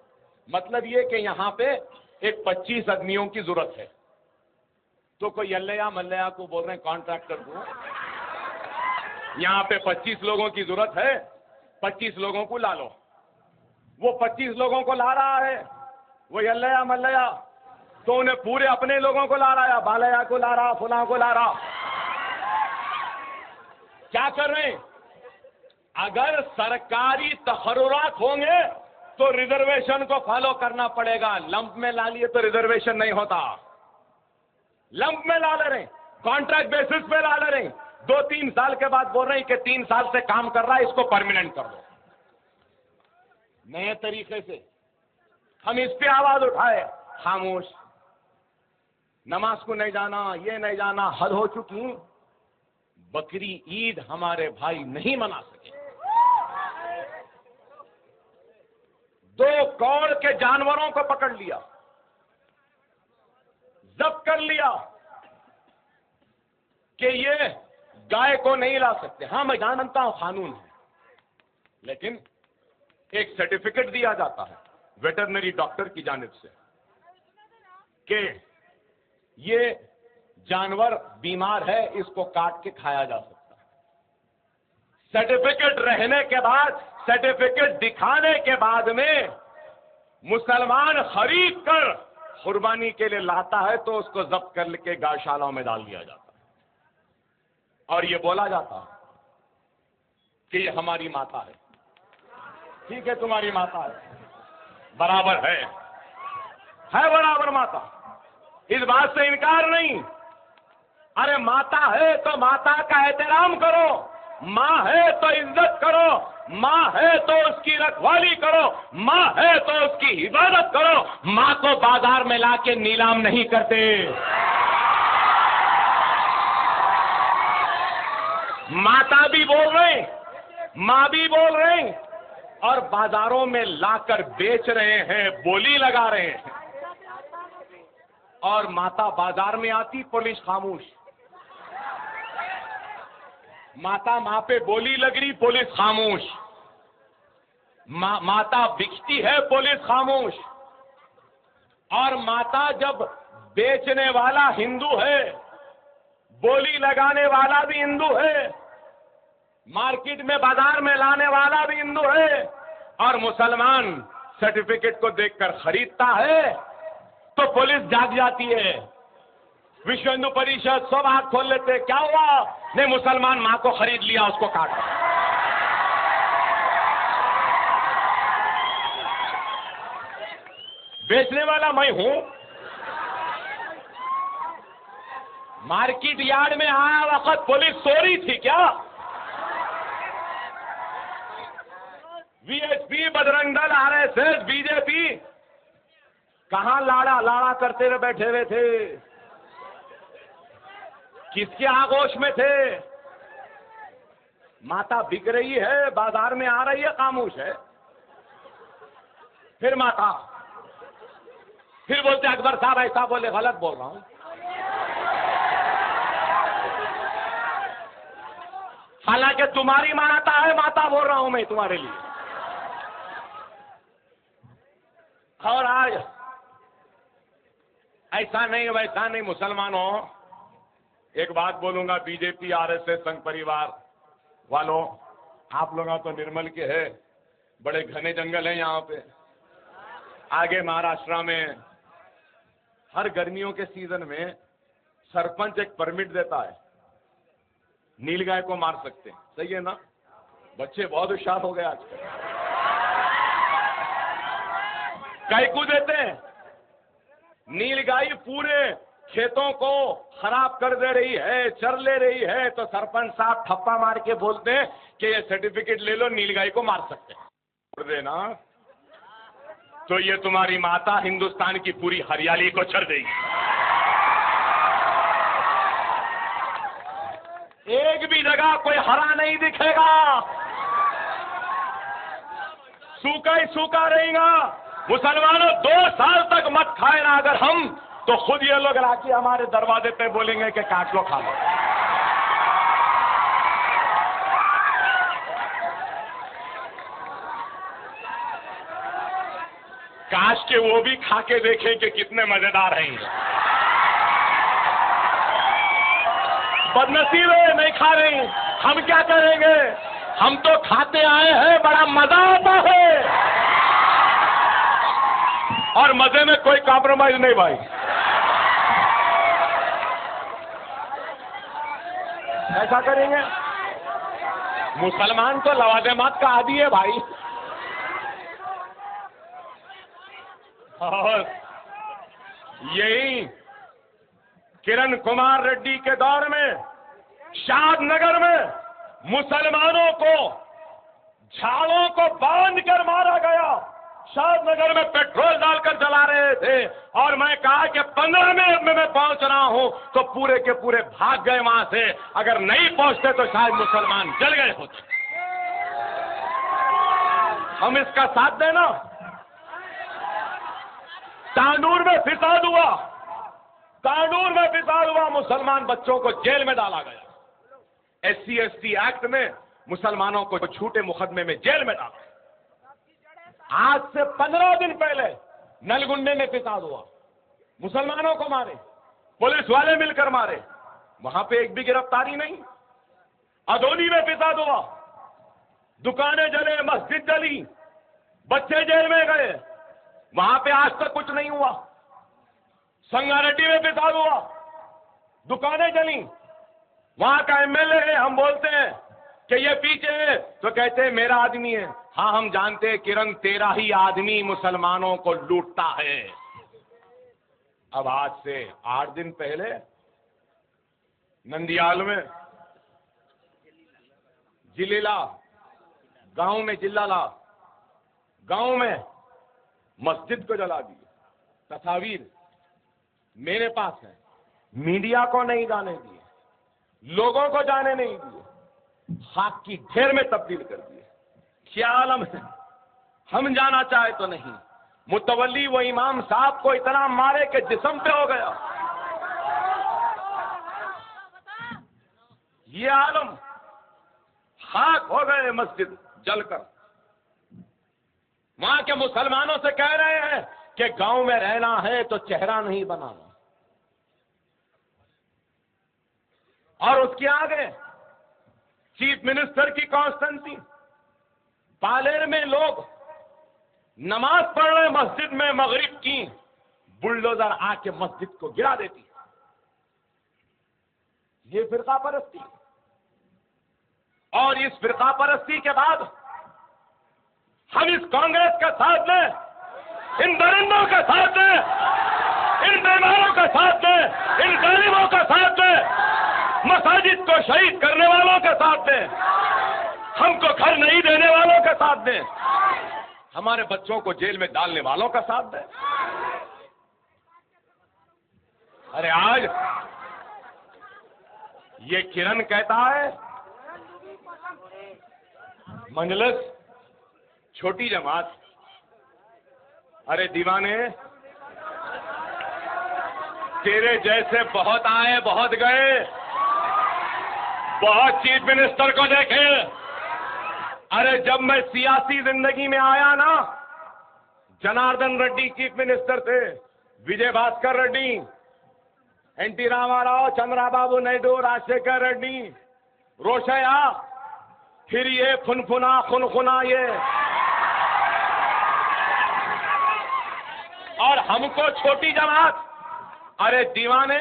मतलब ये कि यहां पे एक 25 आदमियों की जरूरत है, तो कोई यल्लया मल्लया को बोल रहे हैं कॉन्ट्रैक्ट कर दो, यहां पे 25 लोगों की जरूरत है, 25 लोगों को ला लो। वो 25 लोगों को ला रहा है, वो यल्लया मल्लया, तो उन्हें पूरे अपने लोगों को ला रहा है, बालया को ला रहा, फुला को ला रहा। क्या कर रहे हैं? अगर सरकारी तहर्रुरात होंगे तो रिजर्वेशन को फॉलो करना पड़ेगा। लंप में ला लिए तो रिजर्वेशन नहीं होता, लंप में ला ले रहे, कॉन्ट्रैक्ट बेसिस पे ला ले रहे, 2-3 साल के बाद बोल रहे हैं कि 3 साल से काम कर रहा है, इसको परमानेंट कर दो। नए तरीके से हम इस पे आवाज उठाए, खामोश। नमाज को नहीं जाना, ये नहीं जाना, हद हो चुकी। बकरी ईद हमारे भाई नहीं मना सके। 2 करोड़ के जानवरों को पकड़ लिया, जब्त कर लिया कि ये गाय को नहीं ला सकते। हाँ, मैं जानता हूं कानून है, लेकिन एक सर्टिफिकेट दिया जाता है वेटरनरी डॉक्टर की जानिब से कि ये जानवर बीमार है, इसको काट के खाया जा सकता है। सर्टिफिकेट रहने के बाद, सर्टिफिकेट दिखाने के बाद में मुसलमान खरीद कर कुर्बानी के लिए लाता है तो उसको जब्त करके गौशालाओं में डाल दिया जाता है और ये बोला जाता है कि ये हमारी माता है। ठीक है, तुम्हारी माता है, बराबर है बराबर माता, इस बात से इनकार नहीं। अरे माता है तो माता का एहतराम करो, मां है तो इज्जत करो, मां है तो उसकी रखवाली करो, मां है तो उसकी हिफाजत करो। मां को बाजार में लाके नीलाम नहीं करते। माता भी बोल रहे, मां भी बोल रहे, और बाजारों में लाकर बेच रहे हैं, बोली लगा रहे हैं। और माता बाजार में आती, पुलिस खामोश। माता मां पे बोली लग रही, पुलिस खामोश। माता बिकती है, पुलिस खामोश। और माता जब बेचने वाला हिंदू है, बोली लगाने वाला भी हिंदू है, मार्केट में बाजार में लाने वाला भी हिंदू है, और मुसलमान सर्टिफिकेट को देखकर खरीदता है, तो पुलिस जाग जाती है। विश्व हिंदू परिषद सब आंख खोल लेते, क्या हुआ? नहीं, मुसलमान मां को खरीद लिया, उसको काटा। बेचने वाला मैं हूं। मार्केट यार्ड में आया वक्त पुलिस सो रही थी क्या? VHP, Bajrang Dal, RSS, BJP कहां लाड़ा करते हुए बैठे हुए थे? किसके आगोश में थे? माता बिक रही है, बाजार में आ रही है, खामोश है। फिर माता फिर बोलते अकबर साहब ऐसा बोले, गलत बोल रहा हूं। हालांकि तुम्हारी माता है, माता बोल रहा हूं मैं तुम्हारे लिए। और आज ऐसा नहीं वैसा नहीं, मुसलमानों, एक बात बोलूंगा, बीजेपी, आरएसएस, संघ परिवार वालों, आप लोग तो निर्मल के है, बड़े घने जंगल हैं यहाँ पे। आगे महाराष्ट्र में हर गर्मियों के सीजन में सरपंच एक परमिट देता है, नीलगाय को मार सकते हैं। सही है ना? बच्चे बहुत होशियार हो गए आजकल। कैकू देते हैं, नीलगाय पूरे खेतों को खराब कर दे रही है, चर ले रही है, तो सरपंच साहब ठप्पा मार के बोलते हैं कि ये सर्टिफिकेट ले लो, नीलगाय को मार सकते हैं। छोड़ देना तो ये तुम्हारी माता हिंदुस्तान की पूरी हरियाली को चर देगी। एक भी जगह कोई हरा नहीं दिखेगा, सूखा ही सूखा रहेगा। मुसलमानों, 2 साल तक मत खाए ना। अगर हम तो खुद ये लोग लाके हमारे दरवाजे पे बोलेंगे कि काट लो, खा लो। काश के वो भी खा के देखें कि कितने मजेदार हैं। बदनसीब है, नहीं खा रही। हम क्या करेंगे? हम तो खाते आए हैं, बड़ा मजा आता है, और मजे में कोई कॉम्प्रोमाइज नहीं भाई। ऐसा करेंगे? मुसलमान तो लवाजमात का आदी है भाई। और यही किरण कुमार रेड्डी के दौर में शादनगर में मुसलमानों को झाड़ों को बांधकर मारा गया। शादनगर में पेट्रोल डालकर जला रहे थे, और मैं कहा कि 15 मिनट में मैं पहुंच रहा हूं, तो पूरे के पूरे भाग गए वहां से। अगर नहीं पहुंचते तो शायद मुसलमान जल गए होते। हम इसका साथ देना। तांडूर में फिसाद हुआ, तांडूर में फिसाद हुआ, मुसलमान बच्चों को जेल में डाला गया। SC/ST एक्ट में मुसलमानों को झूठे मुकदमे में जेल में डाला। आज से 15 दिन पहले नलगुंडे में फिसाद हुआ, मुसलमानों को मारे, पुलिस वाले मिलकर मारे, वहां पे एक भी गिरफ्तारी नहीं। अदोनी में फिसाद हुआ, दुकानें जले, मस्जिद जली, बच्चे जेल में गए, वहां पे आज तक कुछ नहीं हुआ। संगारेड्डी में फिसाद हुआ, दुकानें जली, वहां का MLA है, हम बोलते हैं कि ये पीछे है, तो कहते हैं मेरा आदमी है। हाँ, हम जानते हैं किरण, तेरा ही आदमी मुसलमानों को लूटता है। अब आज से 8 दिन पहले नंदियाल में जिलेला गांव में, जिल्लाला गांव में मस्जिद को जला दिए। तस्वीर मेरे पास है, मीडिया को नहीं जाने दिए, लोगों को जाने नहीं दिए, खाक की ढेर में तब्दील कर दिए। क्या आलम है, हम जाना चाहे तो नहीं। मुतवल्ली वो इमाम साहब को इतना मारे कि जिस्म पे हो गया। ये आलम, खाक हो गए मस्जिद जलकर। वहां के मुसलमानों से कह रहे हैं कि गांव में रहना है तो चेहरा नहीं बनाना। और उसके आगे चीफ मिनिस्टर की कॉन्स्टेंसी, पालेर में लोग नमाज पढ़ रहे मस्जिद में मगरिब की, बुलडोजर आके मस्जिद को गिरा देती। ये फिरका परस्ती। और इस फिरका परस्ती के बाद हम इस कांग्रेस का साथ दें, इन दरिंदों का साथ दें, इन बेमारों का साथ दें, इन गरीबों का साथ दें, मसाजिद को शहीद करने वालों का साथ दें, हमको घर नहीं देने वालों का साथ दें, हमारे बच्चों को जेल में डालने वालों का साथ दें। अरे आज ये किरण कहता है मंजलिस छोटी जमात। अरे दीवाने, तेरे जैसे बहुत आए, बहुत गए, बहुत चीफ मिनिस्टर को देखे। अरे जब मैं सियासी जिंदगी में आया ना, जनार्दन रेड्डी चीफ मिनिस्टर थे, विजय भास्कर रेड्डी, NT रामाराव, चंद्राबाबू नायडू, राजशेखर रेड्डी, रोशया, फिर ये फुनफुना खुनखुना ये, और हमको छोटी जमात। अरे दीवाने,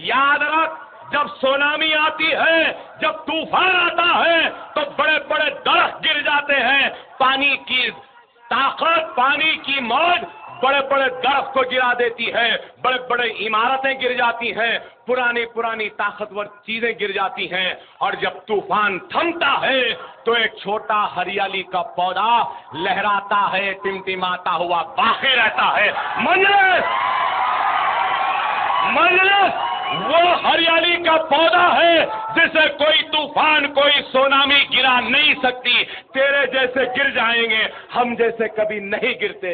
याद रख, जब सुनामी आती है, जब तूफान आता है, तो बड़े बड़े दरख्त गिर जाते हैं। पानी की ताकत, पानी की मौज बड़े बड़े दरख्त को गिरा देती है, बड़े बड़े इमारतें गिर जाती हैं, पुरानी पुरानी ताकतवर चीजें गिर जाती हैं। और जब तूफान थमता है तो एक छोटा हरियाली का पौधा लहराता है, टिमटिमाता हुआ बाकी रहता है। मंजलिस वो हरियाली का पौधा है जिसे कोई तूफान, कोई सुनामी गिरा नहीं सकती। तेरे जैसे गिर जाएंगे, हम जैसे कभी नहीं गिरते।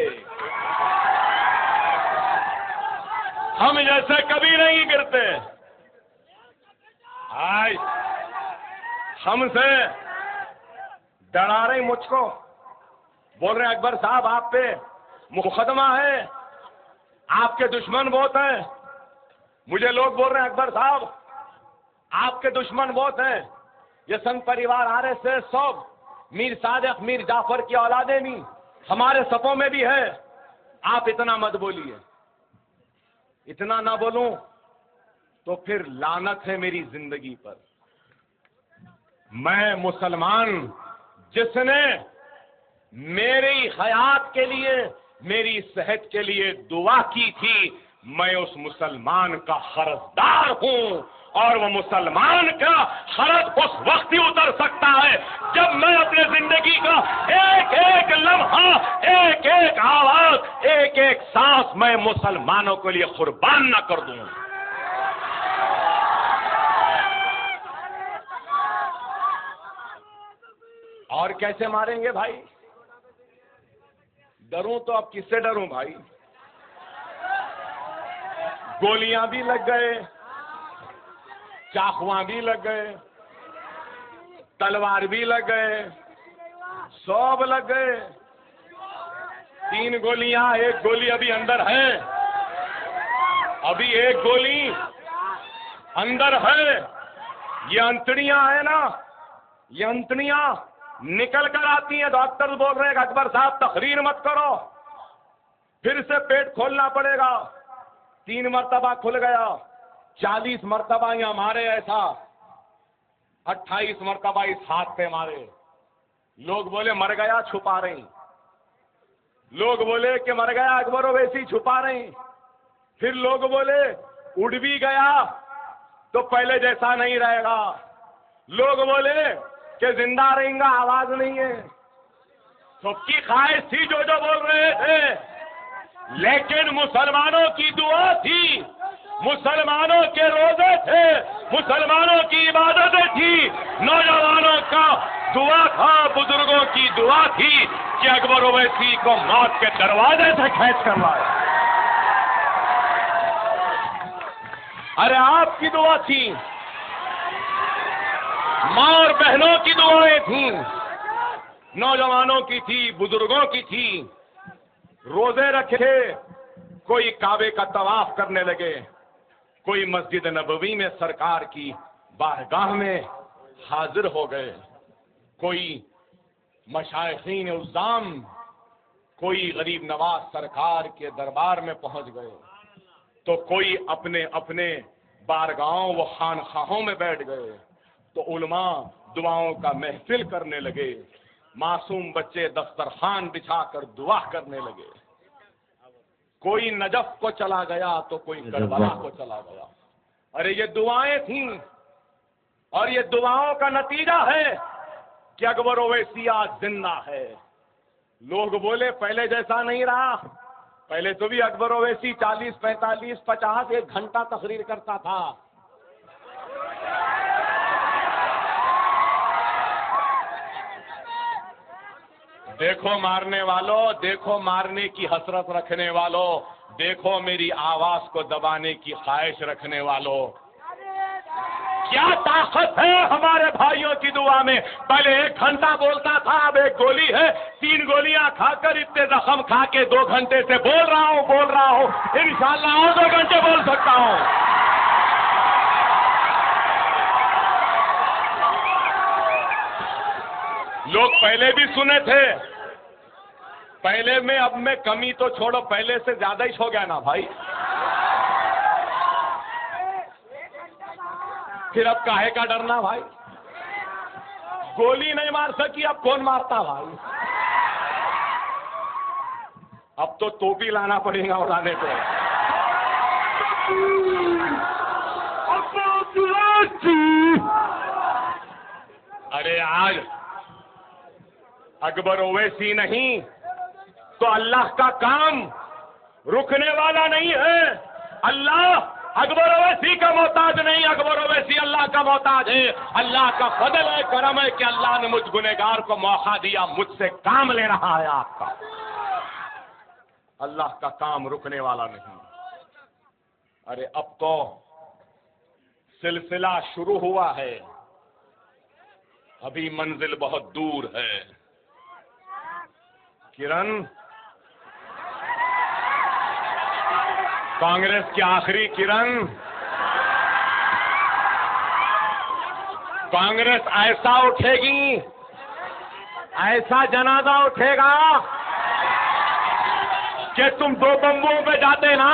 हम जैसे कभी नहीं गिरते। आज हमसे डरा रही मुझको, बोल रहे अकबर साहब आप पे मुकदमा है, आपके दुश्मन बहुत हैं। मुझे लोग बोल रहे हैं अकबर साहब आपके दुश्मन बहुत हैं, ये संघ परिवार आरएसएस सब मीर सादिक मीर जाफर की औलादे नहीं हमारे सपों में भी है, आप इतना मत बोलिए। इतना ना बोलूं तो फिर लानत है मेरी जिंदगी पर। मैं मुसलमान जिसने मेरी हयात के लिए, मेरी सेहत के लिए दुआ की थी, मैं उस मुसलमान का कर्जदार हूं। और वो मुसलमान का कर्ज उस वक्त ही उतर सकता है जब मैं अपने जिंदगी का एक एक लम्हा, एक एक आवाज, एक एक सांस मैं मुसलमानों के लिए कुर्बान न कर दूं। और कैसे मारेंगे भाई? डरूं तो अब किससे डरूं भाई? गोलियां भी लग गए, चाकुआं भी लग गए, तलवार भी लग गए, सब लग गए। 3 गोलियां, 1 गोली अभी अंदर है, अभी 1 गोली अंदर है। ये अंतड़ियां है ना, ये अंतड़ियां निकल कर आती हैं। डॉक्टर बोल रहे हैं अकबर साहब तकरीर मत करो, फिर से पेट खोलना पड़ेगा। 3 मरतबा खुल गया, 40 मरतबा यहां मारे, ऐसा 28 मरतबा इस हाथ पे मारे। लोग बोले मर गया, छुपा रही। लोग बोले कि मर गया अकबर ओवैसी, छुपा रही। फिर लोग बोले उड़ भी गया तो पहले जैसा नहीं रहेगा। लोग बोले कि जिंदा रहेगा, आवाज नहीं है। सबकी ख्वाहिश थी जो बोल रहे थे, लेकिन मुसलमानों की दुआ थी, मुसलमानों के रोजे थे, मुसलमानों की इबादतें थी, नौजवानों का दुआ था, बुजुर्गों की दुआ थी कि अकबर ओवैसी को मौत के दरवाजे से खींच कर लाए। अरे आपकी दुआ थी, मां और बहनों की दुआएं थी, नौजवानों की थी, बुजुर्गों की थी। रोजे रखे, कोई काबे का तवाफ करने लगे, कोई मस्जिद नबवी में सरकार की बारगाह में हाजिर हो गए, कोई मशाइखीन उज़्ज़ाम, कोई गरीब नवाज सरकार के दरबार में पहुंच गए, तो कोई अपने अपने बारगाहों व खानखाहों में बैठ गए। तो उलमा दुआओं का महफिल करने लगे, मासूम बच्चे दस्तरखान बिछाकर दुआ करने लगे। कोई नजफ को चला गया तो कोई करबला को चला गया। अरे ये दुआएं थीं, और ये दुआओं का नतीजा है कि अकबर ओवैसी आज जिंदा है। लोग बोले पहले जैसा नहीं रहा, पहले तो भी अकबर ओवैसी 40, 45, 50 1 घंटा तकरीर करता था। देखो मारने वालों, देखो मारने की हसरत रखने वालों, देखो मेरी आवाज को दबाने की ख्वाहिश रखने वालों, क्या ताकत है हमारे भाइयों की दुआ में। पहले 1 घंटा बोलता था, अब 1 गोली है। 3 गोलियां खाकर इतने जख्म खा के 2 घंटे से बोल रहा हूं। इंशाअल्लाह और 2 घंटे बोल सकता हूं। लोग पहले भी सुने थे, पहले में अब में कमी तो छोड़ो, पहले से ज्यादा ही हो गया ना भाई। फिर अब काहे का डरना भाई? गोली नहीं मार सकी, अब कौन मारता भाई? अब तो टोपी लाना पड़ेगा उड़ाने को। अरे आज अकबर ओवैसी नहीं तो अल्लाह का काम रुकने वाला नहीं है। अल्लाह अकबर ओवैसी का मोहताज नहीं, अकबर ओवैसी अल्लाह का मोहताज है। अल्लाह का फजल है, करम है कि अल्लाह ने मुझ गुनहगार को मौका दिया, मुझसे काम ले रहा है आपका। अल्लाह का काम रुकने वाला नहीं। अरे अब तो सिलसिला शुरू हुआ है, अभी मंजिल बहुत दूर है। किरण, कांग्रेस की आखिरी किरण, कांग्रेस ऐसा उठेगी, ऐसा जनाजा उठेगा कि तुम 2 बम्बुओं पे जाते ना,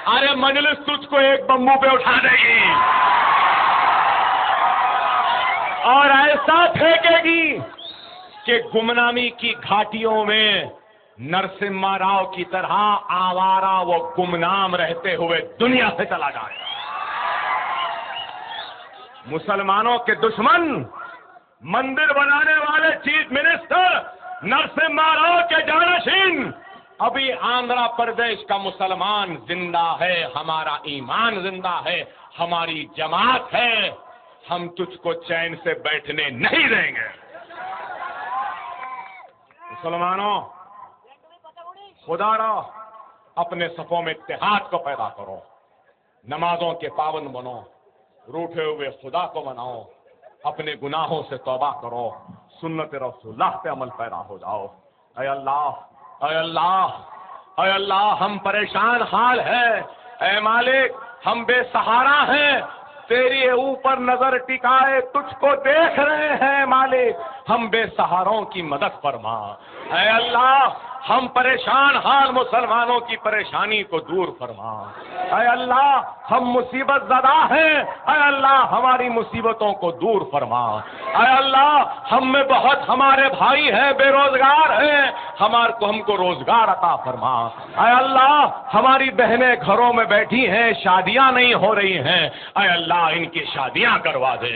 अरे मजलिस तुझको 1 बम्बू पे उठा देगी और ऐसा फेंकेगी कि गुमनामी की घाटियों में नरसिम्हा राव की तरह आवारा वो गुमनाम रहते हुए दुनिया से चला जाएगा। मुसलमानों के दुश्मन, मंदिर बनाने वाले चीफ मिनिस्टर नरसिम्हा राव के जानशीन, अभी आंध्र प्रदेश का मुसलमान जिंदा है, हमारा ईमान जिंदा है, हमारी जमात है, हम तुझको चैन से बैठने नहीं देंगे। मुसलमानों, खुदा अपने सफों में इत्तेहाद को पैदा करो, नमाजों के पाबंद बनो, रूठे हुए खुदा को मनाओ, अपने गुनाहों से तौबा करो, सुन्नत रसूलुल्लाह पे अमल पैदा हो जाओ। ऐ अल्लाह, ऐ अल्लाह, ऐ अल्लाह, हम परेशान हाल है। ऐ मालिक, हम बेसहारा हैं, तेरी ऊपर नजर टिकाए तुझको देख रहे हैं मालिक, हम बेसहारों की मदद फरमा। ऐ अल्लाह, हम परेशान हाल मुसलमानों की परेशानी को दूर फरमा। ऐ अल्लाह, हम मुसीबत ज़दा हैं, ऐ अल्लाह हमारी मुसीबतों को दूर फरमा। ऐ अल्लाह, हम में बहुत हमारे भाई हैं, बेरोजगार हैं, हमको रोजगार अता फरमा। ऐ अल्लाह, हमारी बहनें घरों में बैठी हैं, शादियां नहीं हो रही हैं, ऐ अल्लाह इनकी शादियां करवा दे।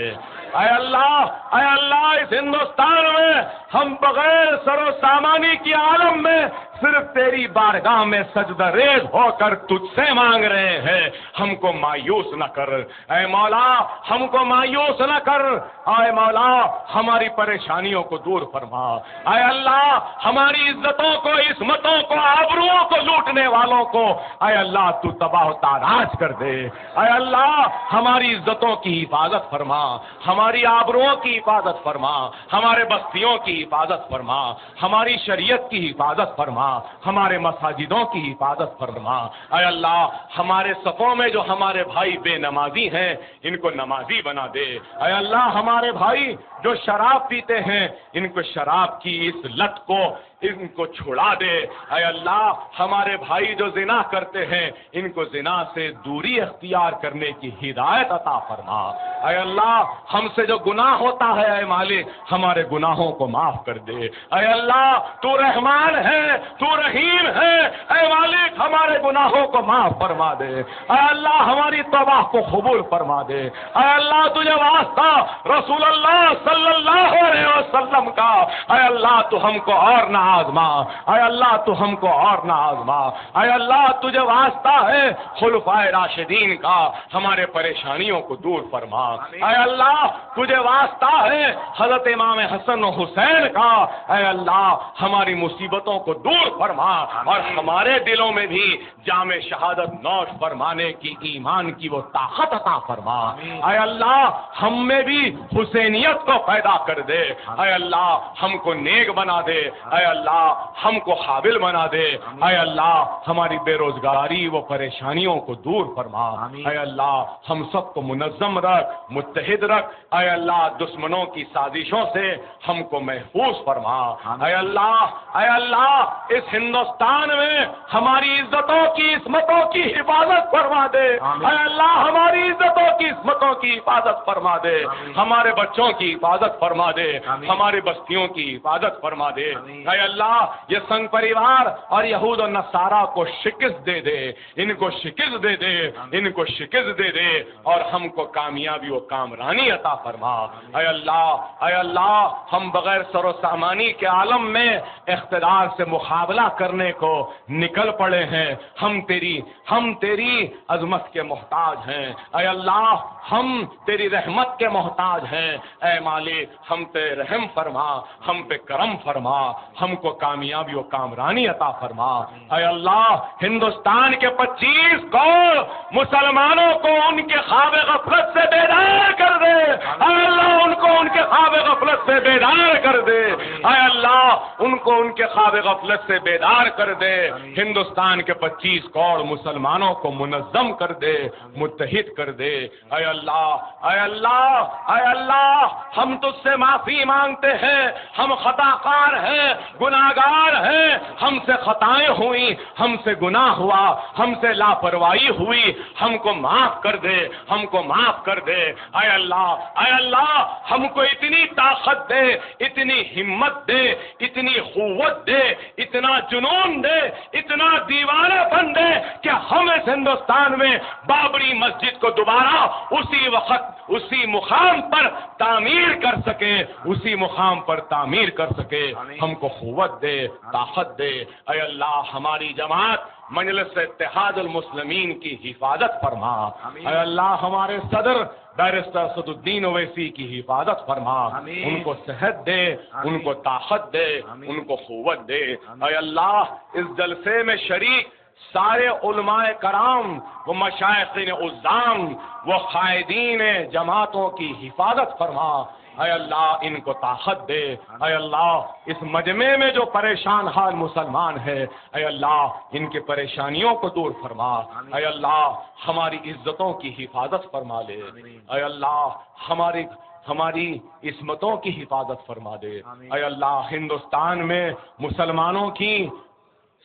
ऐ अल्लाह, इस हिंदुस्तान में हम बगैर सरो सामानी की आलम में सिर्फ तेरी बारगाह में सजदरेज होकर तुझसे मांग रहे हैं, हमको मायूस न कर। ऐ मौला, हमको मायूस न कर। ऐ मौला, हमारी परेशानियों को दूर फरमा। ऐ अल्लाह, हमारी इज्जतों को, इस्मतों को, आबरूओं को लूटने वालों को ऐ अल्लाह तू तबाह ताराज कर दे। ऐ अल्लाह, हमारी इज्जतों की हिफाजत फरमा, हमारी आबरूओं की हिफाजत फरमा, हमारे बस्तियों की हिफाजत फरमा, हमारी शरीयत की हिफाजत फरमा, हमारे मसाजिदों की हिफाजत फरमा। ऐ अल्लाह, हमारे सफों में जो हमारे भाई बेनमाजी हैं, इनको नमाजी बना दे। ऐ अल्लाह, हमारे भाई जो शराब पीते हैं, इनको शराब की इस लत को इनको छुड़ा दे। ऐ अल्लाह, हमारे भाई जो जिना करते हैं, इनको जिना से दूरी अख्तियार करने की हिदायत अता फरमा। ऐ अल्लाह, हमसे जो गुनाह होता है, ऐ मालिक हमारे गुनाहों को माफ कर दे। ऐ अल्लाह, तू रहमान है, तू रहीम है, ऐ मालिक हमारे गुनाहों को माफ फरमा दे। ऐ अल्लाह, हमारी तौबा को कबूल फरमा दे। ऐ अल्लाह, तुझे वास्ता रसूलुल्लाह सल्लल्लाहु अलैहि वसल्लम का, ऐ अल्लाह तू हमको और ना आजमा। ऐ अल्लाह, तू हमको और ना आजमा। ऐ अल्लाह, तुझे वास्ता है खुलफाए राशिदीन का, हमारे परेशानियों को दूर फरमा। ऐ अल्लाह, तुझे वास्ता है हजरत इमाम हसन और हुसैन का, ऐ अल्लाह हमारी मुसीबतों को दूर फरमा और हमारे दिलों में भी जामे शहादत नौश फरमाने की, ईमान की वो ताकत अता फरमा। ऐ अल्लाह, हम में भी हुसैनियत को पैदा कर दे। ऐ अल्लाह, हमको नेक बना दे। ऐ अल्लाह, हमको काबिल बना दे। ऐ अल्लाह, हमारी बेरोजगारी वो परेशानियों को दूर फरमा। ऐ अल्लाह, हम सबको मुनज़्ज़म रख, मुत्तहिद रख। ऐ अल्लाह, दुश्मनों की साजिशों से हमको महफूज फरमा। ऐ अल्लाह, इस हिंदुस्तान में हमारी इज्जतों की, इस्मतों की हिफाजत फरमा दे। ऐ अल्लाह, हमारी इज्जतों की, इस्मतों की हिफाजत फरमा दे, हमारे बच्चों की हिफाजत फरमा दे, हमारी बस्तियों की हिफाजत फरमा दे। ऐ अल्लाह, ये संघ परिवार और यहूद और नसारा को शिकस्त दे दे, इनको शिकस्त दे दे, इनको शिकस्त दे दे और हमको कामयाबी व कामरानी अता फरमा। ऐ अल्लाह, हम बगैर सरो सामानी के आलम में इख्तिदार से मुकाबला करने को निकल पड़े हैं। हम तेरी अजमत के मोहताज हैं। ऐ अल्लाह, हम तेरी रहमत के मोहताज हैं। ऐ मालिक, हम पे रहम फरमा, हम पे पे करम फरमा, हमको कामयाबी और कामरानी अता फरमा। ऐ अल्लाह हिंदुस्तान के 25 करोड़ मुसलमानों को उनके ख्वाब गफलत से बेदार कर दे। ऐ अल्लाह उनको उनके ख्वाब गफलत से बेदार कर दे। ऐ अल्लाह उनको उनके ख्वाब गफलत से बेदार कर दे। हिंदुस्तान के 25 करोड़ मुसलमानों को मुनज़्ज़म कर दे, मुत्तहिद कर दे। ऐ अल्लाह, ऐ अल्लाह, ऐ अल्लाह हम तुझसे माफी मांगते हैं, हम खताकार हैं, गुनाहगार हैं, हमसे खताएं हुई, हमसे गुनाह हुआ, हमसे लापरवाही हुई, हमको माफ कर दे, हमको माफ कर दे। ऐ अल्लाह, ऐ अल्लाह हमको इतनी ताकत दे, इतनी हिम्मत दे, इतनी कुव्वत दे, इतना जुनून दे, इतना दीवानापन दे कि हम इस हिंदुस्तान में बाबरी मस्जिद को दोबारा उसी वक्त उसी मुकाम पर तामीर कर सके, उसी मुकाम पर तामीर कर सके। हमको कुव्वत दे, ताकत दे। ऐ अल्लाह हमारी जमात मजलिस इत्तेहादुल मुस्लिमीन की हिफाजत फरमा। ऐ अल्लाह हमारे सदर बैरिस्टर सदुद्दीन ओवैसी की हिफाजत फरमा, उनको सेहत दे, उनको ताकत दे, उनको कुव्वत दे। ऐ अल्लाह इस जलसे में शरीक सारे उलमाए कराम, वो मशाइखीन उज़्ज़ाम, वो कायदीन जमातों की हिफाजत फरमा। ऐ अल्लाह इनको ताकत दे। ऐ अल्लाह इस मजमे में जो परेशान हाल मुसलमान है, ऐ अल्लाह इनकी परेशानियों को दूर फरमा। ऐ अल्लाह हमारी इज्जतों की हिफाजत फरमा ले। ऐ अल्लाह हमारी इस्मतों की हिफाजत फरमा दे। ऐ अल्लाह हिंदुस्तान में मुसलमानों की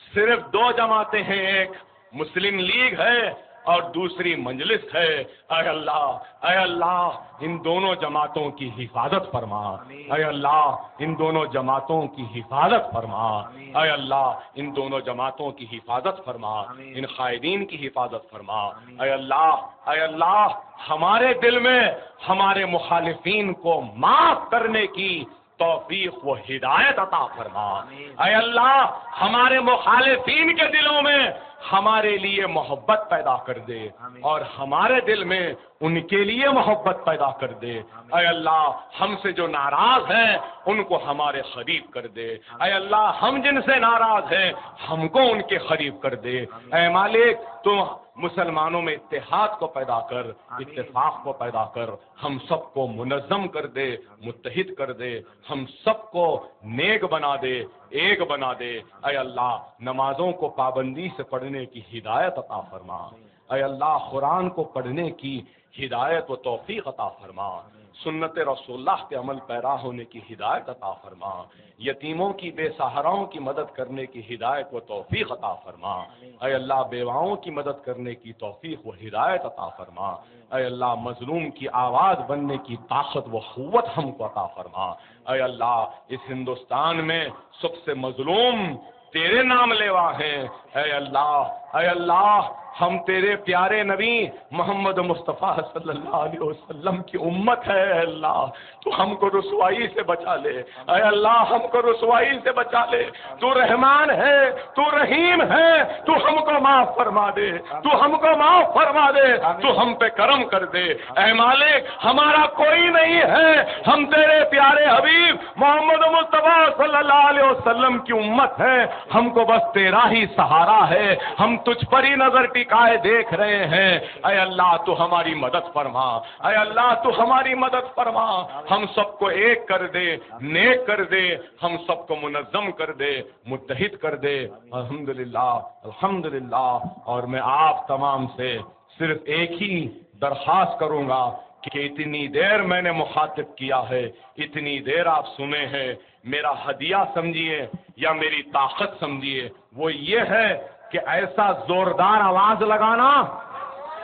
सिर्फ 2 जमातें हैं, एक मुस्लिम लीग है और दूसरी मजलिस है। ऐ अल्लाह, ऐ अल्लाह इन दोनों जमातों की हिफाजत फरमा। ऐ अल्लाह इन दोनों जमातों की हिफाजत फरमा। ऐ अल्लाह इन दोनों जमातों की हिफाजत फरमा, इन कायदीन की हिफाजत फरमा। ऐ अल्लाह, ऐ अल्लाह हमारे दिल में हमारे मुखालिफीन को माफ करने की तौफीक व हिदायत अता फरमा। ऐ अल्लाह हमारे मुखालिफीन के दिलों में हमारे लिए मोहब्बत पैदा कर दे और हमारे दिल में उनके लिए मोहब्बत पैदा कर दे। ऐ अल्लाह हमसे जो नाराज हैं उनको हमारे करीब कर दे। ऐ अल्लाह हम जिनसे नाराज हैं हमको उनके करीब कर दे। ऐ मालिक तुम मुसलमानों में इत्तेहाद को पैदा कर, इत्तेफाक को पैदा कर, हम सबको मुनज़्ज़म कर दे, मुत्तहिद कर दे, हम सबको नेक बना दे, एक बना दे। ऐ अल्लाह नमाजों को पाबंदी से पढ़ने की हिदायत अता फरमा। ऐ अल्लाह कुरान को पढ़ने की हिदायत व तौफीक अता फरमा। सुन्नत रसूलुल्लाह के अमल पैरा होने की हिदायत अता फरमा। यतीमों की बेसहाराओं की मदद करने की हिदायत व तौफीक अता फरमा। ऐ अल्लाह बेवाओं की मदद करने की तौफीक व हिदायत अता फरमा। ऐ अल्लाह मजलूम की आवाज़ बनने की ताकत व क़ुव्वत हमको अता फरमा। ऐ अल्लाह इस हिंदुस्तान में सबसे मजलूम तेरे नाम लेवा हैं। ऐ अल्लाह, ऐ अल्लाह हम तेरे प्यारे नबी मोहम्मद मुस्तफ़ा सल्लल्लाहु अलैहि वसल्लम की उम्मत है। अल्लाह तू हमको रुसवाई से बचा ले। ऐ अल्लाह हमको रुसवाई से बचा ले। तू रहमान है, तू रहीम है, तू हमको माफ फरमा दे, तू हमको माफ फरमा दे, तू हम पे करम कर दे। ऐ मालिक हमारा कोई नहीं है, हम तेरे प्यारे हबीब मोहम्मद मुस्तफ़ा सल्लल्लाहु अलैहि वसल्लम की उम्मत है। हमको बस तेरा ही सहारा है, हम तुझ पर ही नजर टिकाए देख रहे हैं। ऐ अल्लाह तू हमारी मदद फरमा। ऐ अल्लाह तू हमारी मदद फरमा। हम सबको एक कर दे, नेक कर दे, हम सबको मुनज़्ज़म कर दे, मुत्तहिद कर दे। अल्हम्दुलिल्लाह, अल्हम्दुलिल्लाह। और मैं आप तमाम से सिर्फ एक ही दरख्वास्त करूंगा कि इतनी देर मैंने मुखातिब किया है, इतनी देर आप सुने हैं, मेरा हदिया समझिए या मेरी ताकत समझिए, वो ये है कि ऐसा जोरदार आवाज लगाना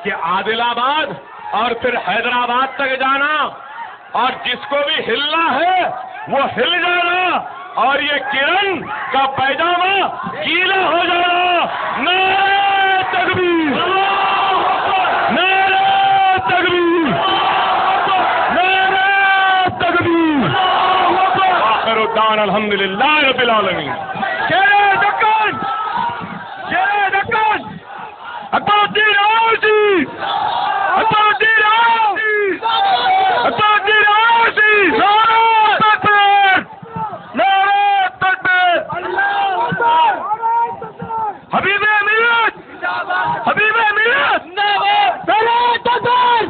कि आदिलाबाद और फिर हैदराबाद तक जाना और जिसको भी हिलना है वो हिल जाना और ये किरण का पैजामा गीला हो जाना। नारे तकबीर, नारे तकबीर, नारे तकबीर। आखिरुद्दान अल्हम्दुलिल्लाह रब्बिल आलमीन। जय दक्कन, जय दक्कन। अकबरुद्दीन ओवैसी, अकबरुद्दीन ओवैसी, अकबरुद्दीन ओवैसी। नारे तकबीर, नारे हबीब अमीर नारे तकबीर